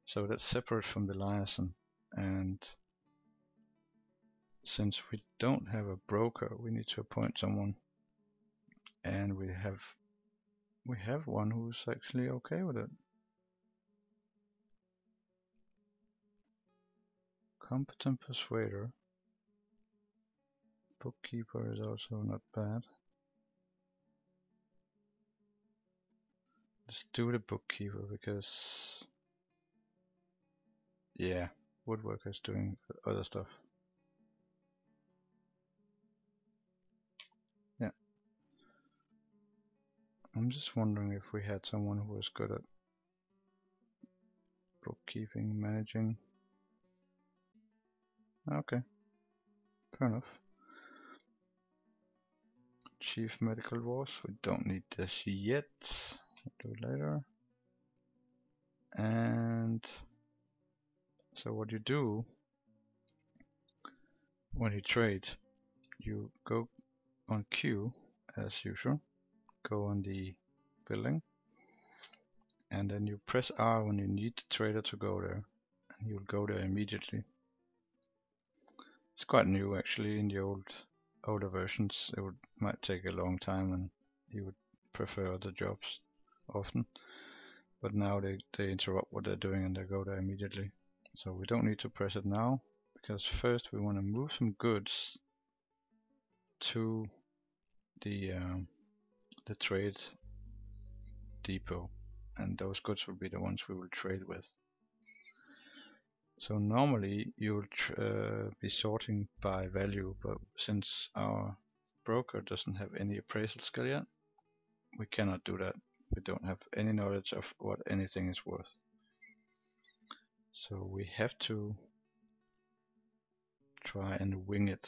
So that's separate from the liason. And since we don't have a broker, we need to appoint someone. And we have one who's actually okay with it. Competent persuader. Bookkeeper is also not bad. Let's do the bookkeeper because, yeah, woodworker's doing other stuff. Yeah. I'm just wondering if we had someone who was good at bookkeeping, managing. Okay, fair enough. Chief medical wars, we don't need this yet. We'll do it later. And so what you do when you trade, you go on Q as usual, go on the building, and then you press R when you need the trader to go there, and you'll go there immediately. It's quite new actually. In the older versions it might take a long time and you would prefer other jobs often, but now they interrupt what they're doing and they go there immediately. So we don't need to press it now, because first we want to move some goods to the trade depot, and those goods will be the ones we will trade with. So normally you will be sorting by value, but since our broker doesn't have any appraisal skill yet, we cannot do that. We don't have any knowledge of what anything is worth. So we have to try and wing it,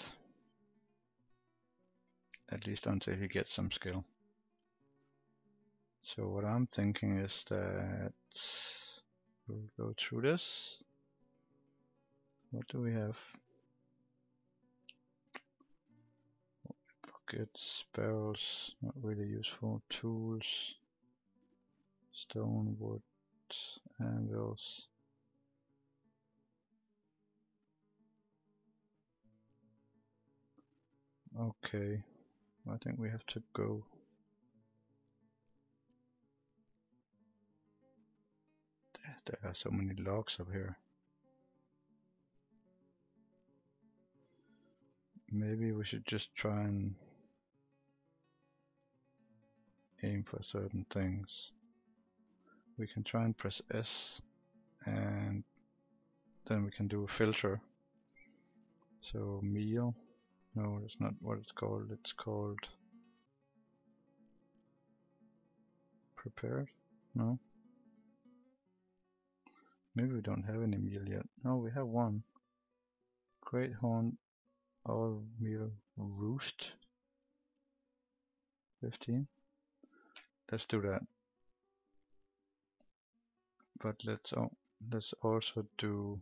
at least until he gets some skill. So what I'm thinking is that we'll go through this. What do we have? Buckets, barrels, not really useful. Tools, stone, wood, anvils. Okay, I think we have to go. There are so many logs up here. Maybe we should just try and aim for certain things. We can try and press S, and then we can do a filter. So meal, no, that's not what it's called. It's called prepared. No, maybe we don't have any meal yet. No, we have one. Great horn all meal roost 15. Let's do that. But let's also do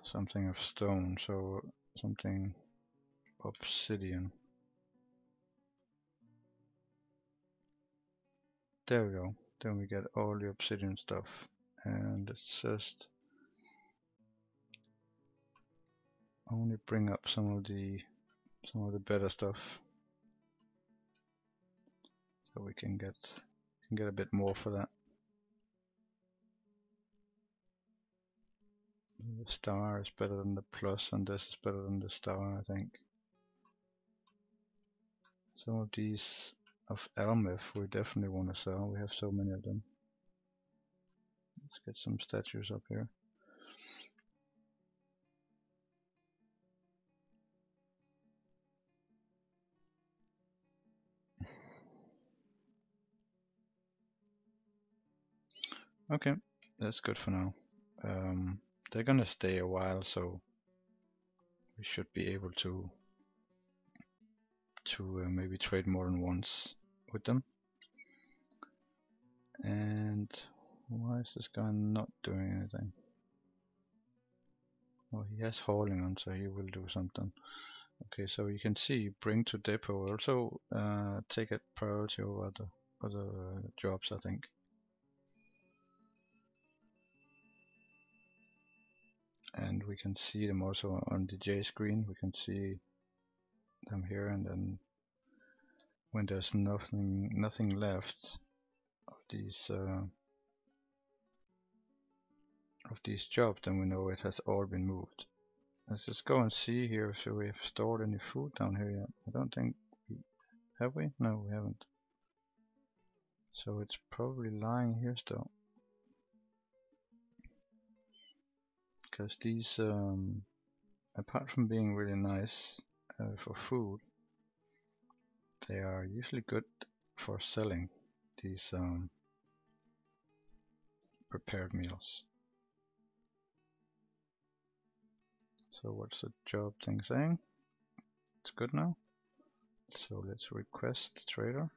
something of stone, so something obsidian. There we go. Then we get all the obsidian stuff, and let's just only bring up some of the better stuff, so we can get a bit more for that. The star is better than the plus, and this is better than the star, I think. Some of these of Elmeth we definitely want to sell. We have so many of them. Let's get some statues up here. Okay, that's good for now. They're gonna stay a while, so we should be able to maybe trade more than once with them. And why is this guy not doing anything? Well, he has hauling on, so he will do something. Okay, so you can see bring to depot will also take a priority over other jobs, I think. And we can see them also on the J screen. We can see them here, and then when there's nothing left of these jobs, then we know it has all been moved. Let's just go and see here if we have stored any food down here yet. I don't think have we? No, we haven't. So it's probably lying here still. Because these, apart from being really nice for food, they are usually good for selling these prepared meals. So what's the job thing saying? It's good now. So let's request the trader.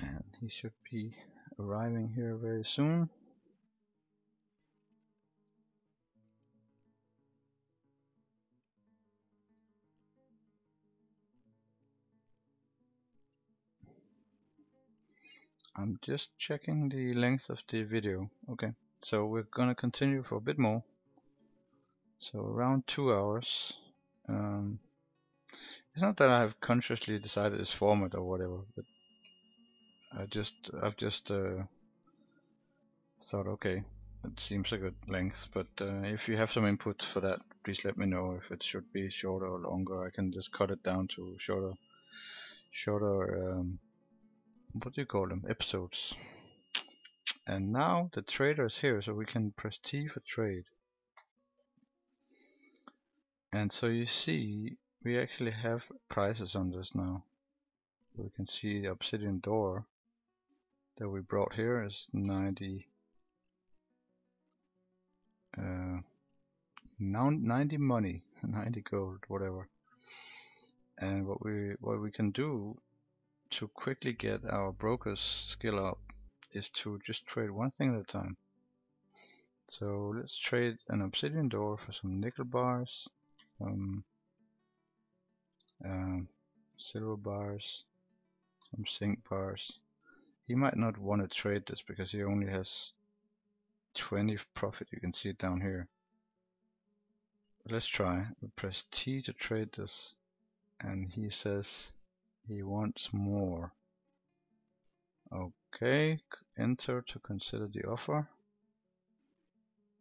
And he should be arriving here very soon. I'm just checking the length of the video. Okay, so we're gonna continue for a bit more. So around 2 hours. It's not that I have consciously decided this format or whatever, but I've just thought, okay, it seems a good length. But if you have some input for that, please let me know if it should be shorter or longer. I can just cut it down to shorter what do you call them, episodes. And now the trader is here, so we can press T for trade. And so you see we actually have prices on this now. We can see the obsidian door that we brought here is 90 money, 90 gold, whatever. And what we can do to quickly get our broker's skill up is to just trade one thing at a time. So let's trade an obsidian door for some nickel bars, silver bars, some zinc bars. He might not want to trade this because he only has 20 profit. You can see it down here. But let's try. We press T to trade this, and he says he wants more. Okay, enter to consider the offer.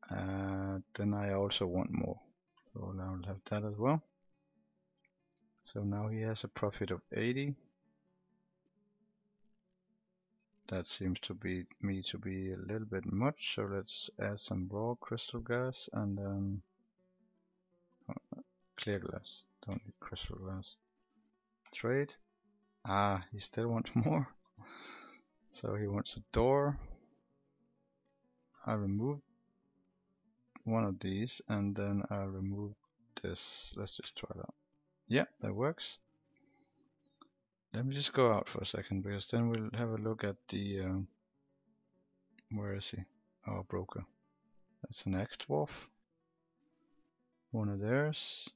Then I also want more, so I'll have that as well. So now he has a profit of 80. That seems to be a little bit much, so let's add some raw crystal glass and then clear glass. Don't need crystal glass. Trade. Ah, he still wants more. So he wants a door. I remove one of these and then I'll remove this. Let's just try that. Yeah, that works. Let me just go out for a second, because then we'll have a look at the where is he? Our broker. That's an ex-dwarf. One of theirs.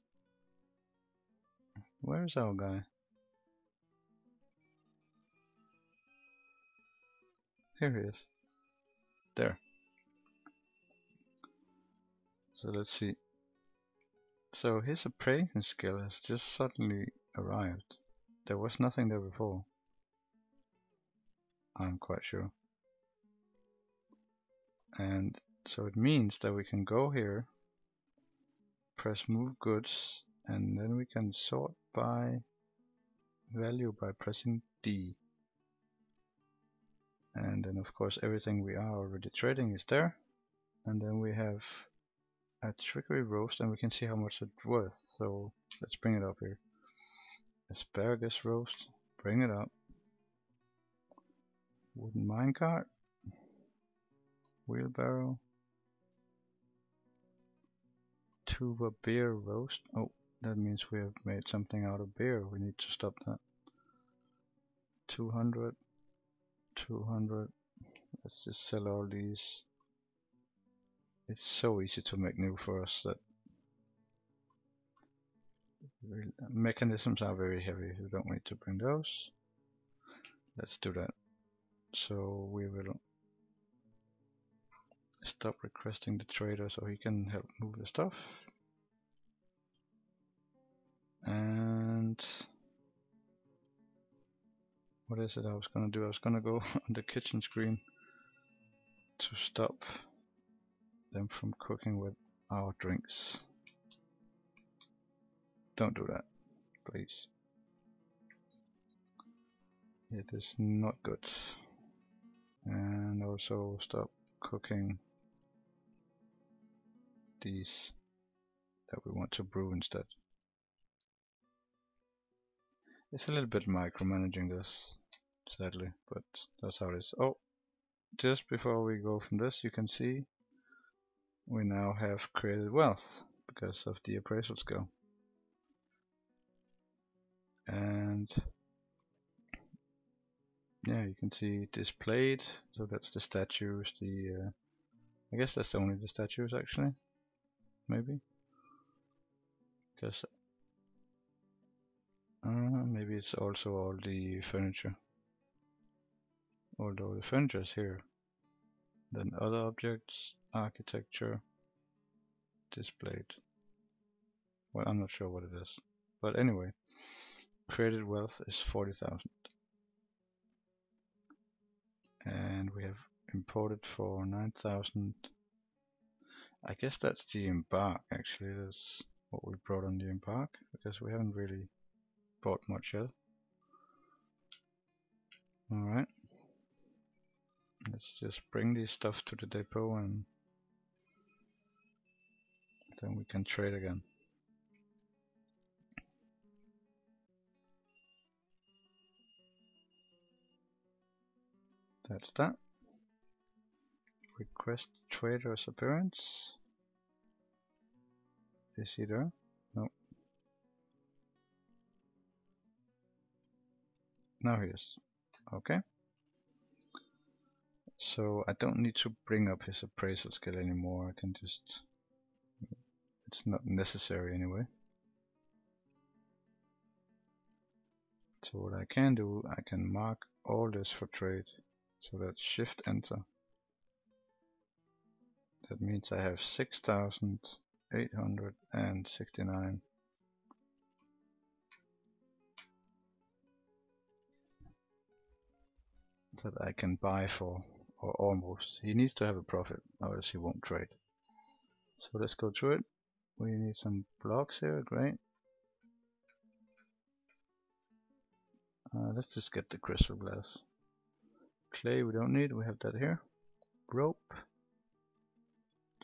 Where's our guy? Here he is. There. So let's see. So his appraising skill has just suddenly arrived. There was nothing there before. I'm quite sure. And so it means that we can go here, press move goods, and then we can sort by value by pressing D. And then of course everything we are already trading is there. And then we have a trickery roast, and we can see how much it's worth. So let's bring it up here. Asparagus roast, bring it up. Wooden minecart, wheelbarrow, tuba beer roast. Oh, that means we have made something out of beer. We need to stop that. 200, 200. Let's just sell all these. It's so easy to make new for us that mechanisms are very heavy. We don't need to bring those. Let's do that. So we will stop requesting the trader so he can help move the stuff. And what is it I was gonna do? I was gonna go on the kitchen screen to stop them from cooking with our drinks. Don't do that, please. It is not good. And also stop cooking these that we want to brew instead. It's a little bit micromanaging this, sadly, but that's how it is. Oh, just before we go from this, you can see we now have created wealth because of the appraisal skill. And yeah, you can see displayed, so that's the statues, I guess that's only the statues actually, maybe, because maybe it's also all the furniture, although the furniture is here. Then other objects, architecture, displayed. Well, I'm not sure what it is, but anyway, created wealth is 40,000. And we have imported for 9,000. I guess that's the embark actually. That's what we brought on the embark, because we haven't really bought much yet. Alright, let's just bring this stuff to the depot and then we can trade again. That's that. Request trader's appearance. Is he there? No. Now he is. Okay. So I don't need to bring up his appraisal skill anymore. I can just... It's not necessary anyway. So what I can do, I can mark all this for trade. So that's Shift Enter. That means I have 6,869. That I can buy for, or almost. He needs to have a profit, or else he won't trade. So let's go through it. We need some blocks here, great. Let's just get the crystal glass. Clay we don't need, we have that here. Rope.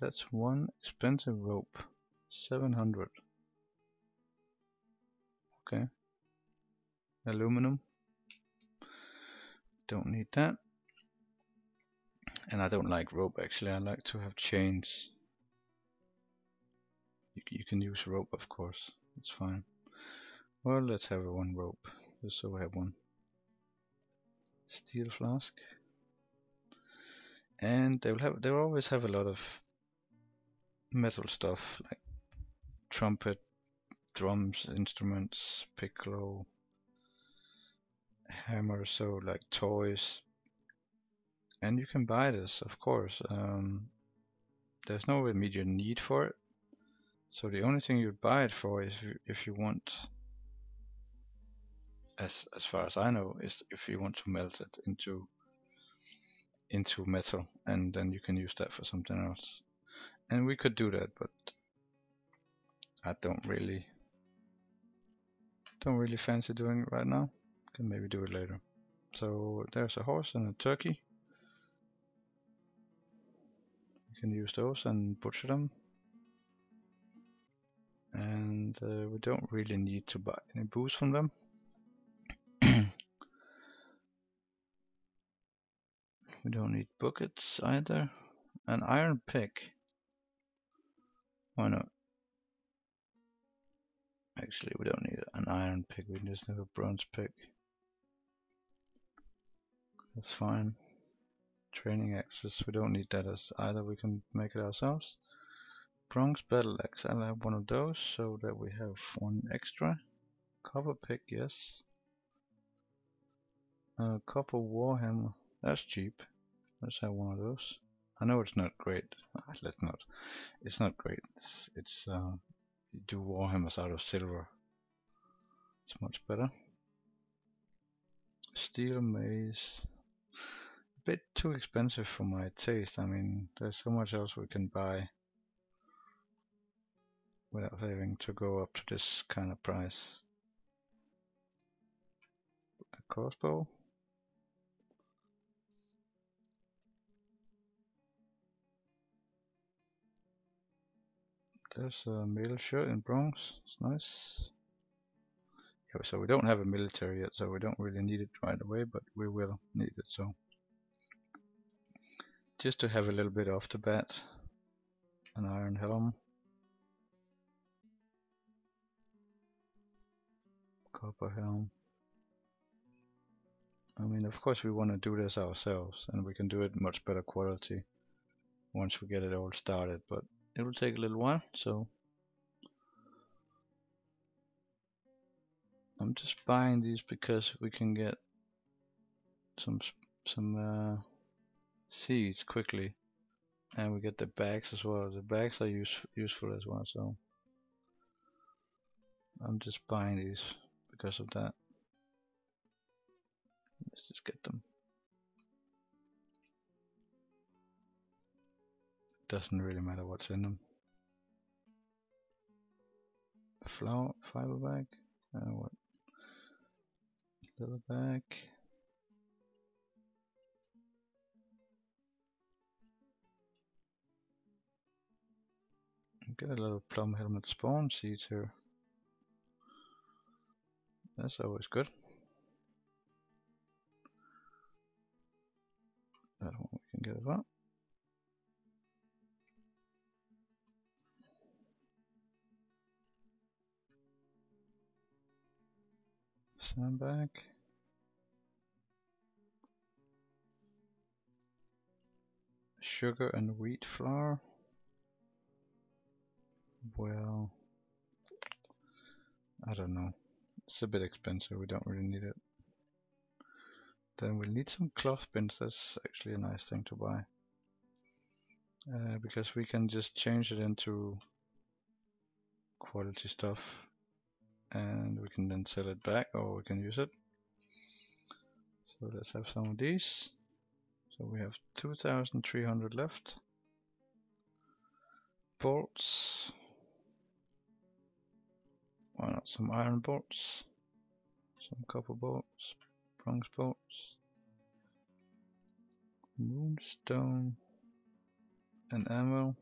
That's one expensive rope. 700. Okay. Aluminum. Don't need that. And I don't like rope actually, I like to have chains. You can use rope of course, it's fine. Well, let's have one rope, just so we have one. Steel flask. And they'll always have a lot of metal stuff like trumpet, drums, instruments, piccolo, hammer, so like toys. And you can buy this, of course. There's no immediate need for it. So the only thing you'd buy it for is if you want, as far as I know, is if you want to melt it into metal, and then you can use that for something else. And we could do that, but I don't really fancy doing it right now. Can maybe do it later. So there's a horse and a turkey. You can use those and butcher them. And we don't really need to buy any booze from them. We don't need buckets either. An iron pick. Why not? Actually, we don't need an iron pick, we just have a bronze pick. That's fine. Training axes, we don't need that as either, we can make it ourselves. Bronze battle axe, I'll have one of those so that we have one extra. Copper pick, yes. Copper warhammer, that's cheap. Let's have one of those. I know it's not great. Let's not. It's not great. It's you do warhammers out of silver. It's much better. Steel mace. A bit too expensive for my taste. I mean, there's so much else we can buy without having to go up to this kind of price. A crossbow. There's a mail shirt in bronze. It's nice. Yeah, so we don't have a military yet, so we don't really need it right away, but we will need it. So just to have a little bit off the bat. An iron helm. Copper helm. I mean, of course we want to do this ourselves, and we can do it much better quality once we get it all started, but it will take a little while, so I'm just buying these because we can get some seeds quickly, and we get the bags as well. The bags are useful as well, so I'm just buying these because of that. Let's just get them. Doesn't really matter what's in them. Flour fiber bag. What? Leather bag. Get a lot of plum helmet spawn seeds here. That's always good. That one we can get as well. Sandbag. Sugar and wheat flour. Well, I don't know. It's a bit expensive, we don't really need it. Then we'll need some cloth bins, that's actually a nice thing to buy. Because we can just change it into quality stuff and we can then sell it back, or we can use it. So let's have some of these. So we have 2,300 left. Bolts. Why not some iron bolts? Some copper bolts. Bronze bolts. Moonstone and ammo.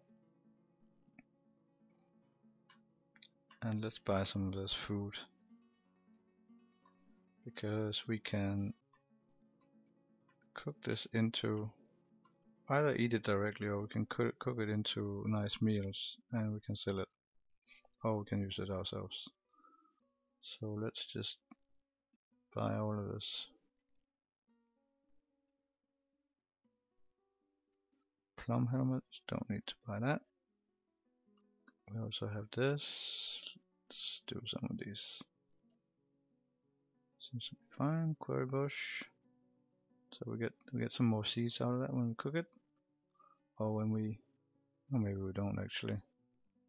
And let's buy some of this food, because we can cook this into, either eat it directly or we can cook it into nice meals and we can sell it, or we can use it ourselves. So let's just buy all of this. Plum helmets, don't need to buy that. We also have this. Let's do some of these. Seems to be fine. Quarry bush. So we get some more seeds out of that when we cook it, or when we, or maybe we don't actually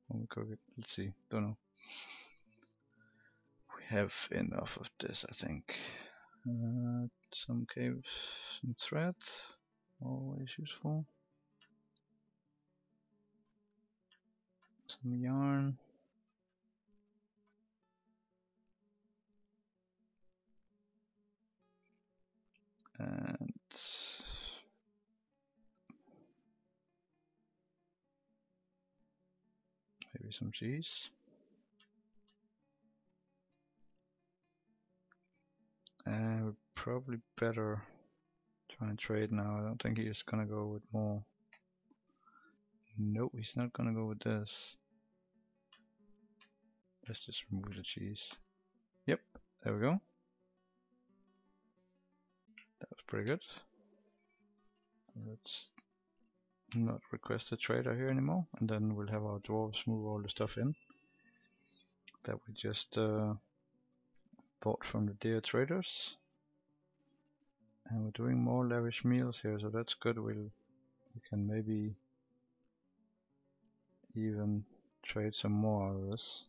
when we cook it. Let's see. Don't know. We have enough of this, I think. Some caves, some thread, always useful. Some yarn. And maybe some cheese. And we're probably better try and trade now. I don't think he's gonna go with more. Nope, he's not gonna go with this. Let's just remove the cheese. Yep, there we go. That was pretty good. Let's not request a trader here anymore, and then we'll have our dwarves move all the stuff in that we just bought from the dear traders. And we're doing more lavish meals here, so that's good. We can maybe even trade some more out of this.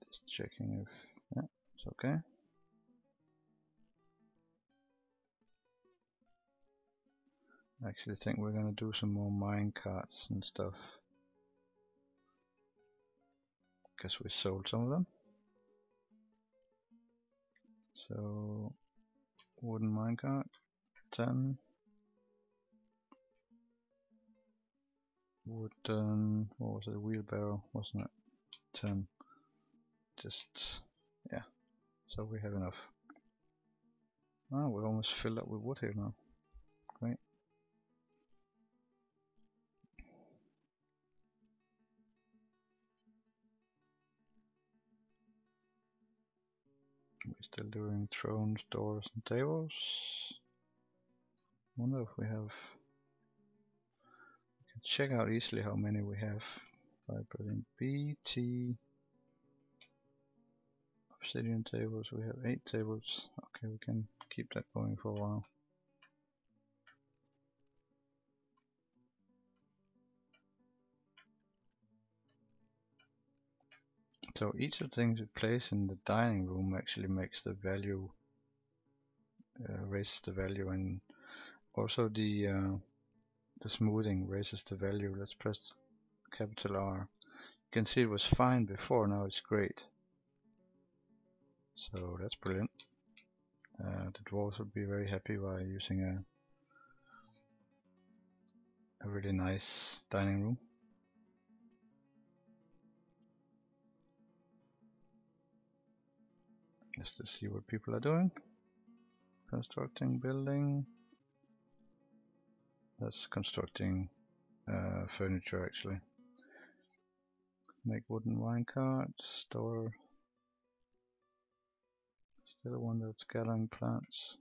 Just checking if, yeah, it's okay. I actually think we're gonna do some more minecarts and stuff. Guess we sold some of them. So wooden minecart, 10. Wooden, what was it, wheelbarrow, wasn't it? 10. Just, yeah, so we have enough. Oh, we're almost filled up with wood here now. Great. We're still doing thrones, doors and tables. Wonder if we have, we can check out easily how many we have by putting BT obsidian tables. We have 8 tables. Okay, we can keep that going for a while. So each of the things we place in the dining room actually makes the value, raises the value, and also the smoothing raises the value. Let's press capital R. You can see it was fine before, now it's great. So that's brilliant. The dwarves would be very happy by using a really nice dining room. Just to see what people are doing. Constructing building. That's constructing furniture actually. Make wooden wine carts. Store. Still one that's gathering plants.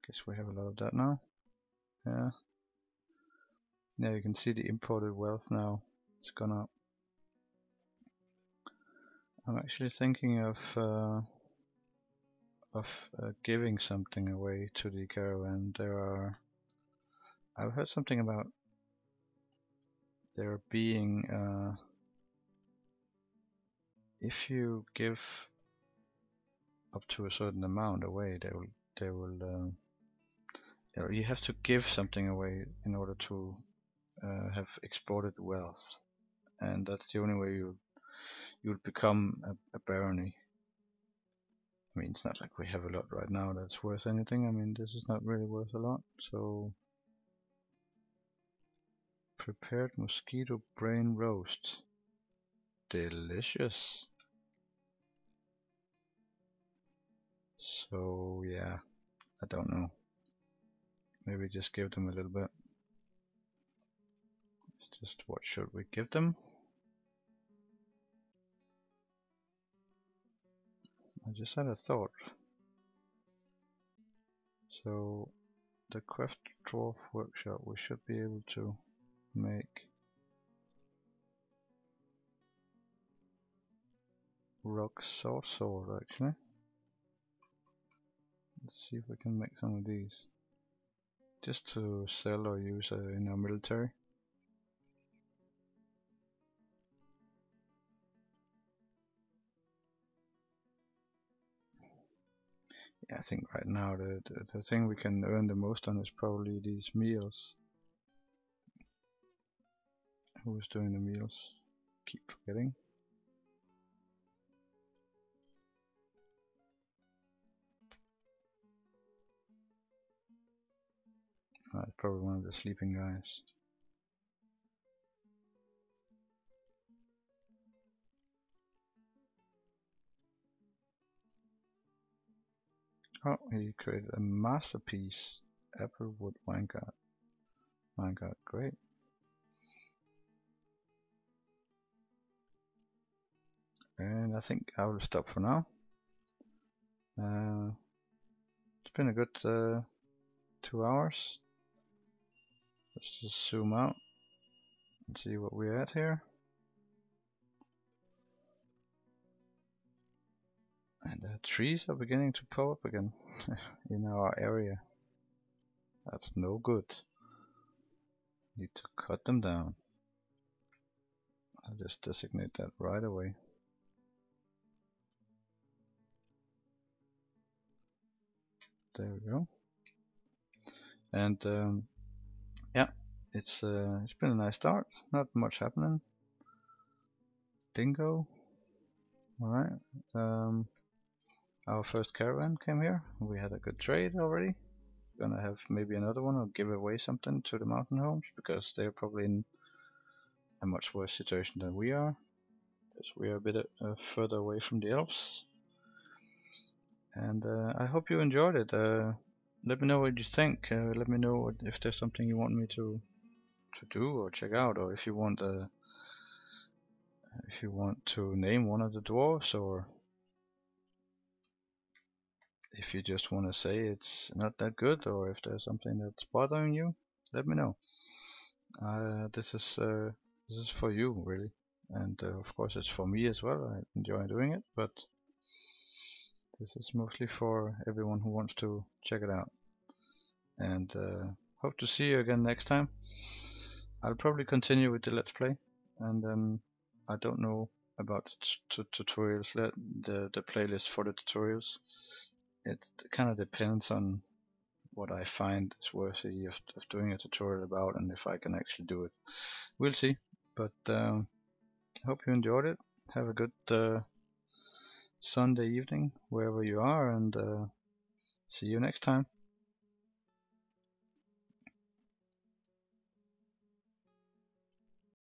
Guess we have a lot of that now. Yeah. Now you can see the imported wealth now. It's gone up. I'm actually thinking of giving something away to the caravan. I've heard something about there being if you give up to a certain amount away, they will you have to give something away in order to have exported wealth, and that's the only way you'll become a barony. I mean, it's not like we have a lot right now that's worth anything. I mean, this is not really worth a lot. So, prepared mosquito brain roast. Delicious. So, yeah, I don't know. Maybe just give them a little bit. It's just what should we give them? I just had a thought. So, the craft dwarf workshop, we should be able to make rock sword actually. Let's see if we can make some of these just to sell or use in our military. Yeah, I think right now the thing we can earn the most on is probably these meals. Who's doing the meals? Keep forgetting. It's probably one of the sleeping guys. Oh, he created a masterpiece. Applewood minecart. Minecart, great. And I think I will stop for now. It's been a good 2 hours. Let's just zoom out and see what we're at here. And the trees are beginning to pop up again in our area. That's no good. Need to cut them down. I'll just designate that right away. There we go. And yeah, it's been a nice start. Not much happening. Dingo. All right. Our first caravan came here. We had a good trade already. Gonna have maybe another one or give away something to the Mountainhomes because they're probably in a much worse situation than we are. Because we are a bit further away from the elves. And I hope you enjoyed it. Let me know what you think. Let me know if there's something you want me to do or check out, or if you want to name one of the dwarves, or if you just want to say it's not that good, or if there's something that's bothering you. Let me know. This is for you really, and of course it's for me as well. I enjoy doing it, but this is mostly for everyone who wants to check it out. And hope to see you again next time. I'll probably continue with the Let's Play, and then I don't know about tutorials, the playlist for the tutorials. It kind of depends on what I find is worthy of doing a tutorial about, and if I can actually do it. We'll see, but hope you enjoyed it. Have a good Sunday evening wherever you are, and see you next time.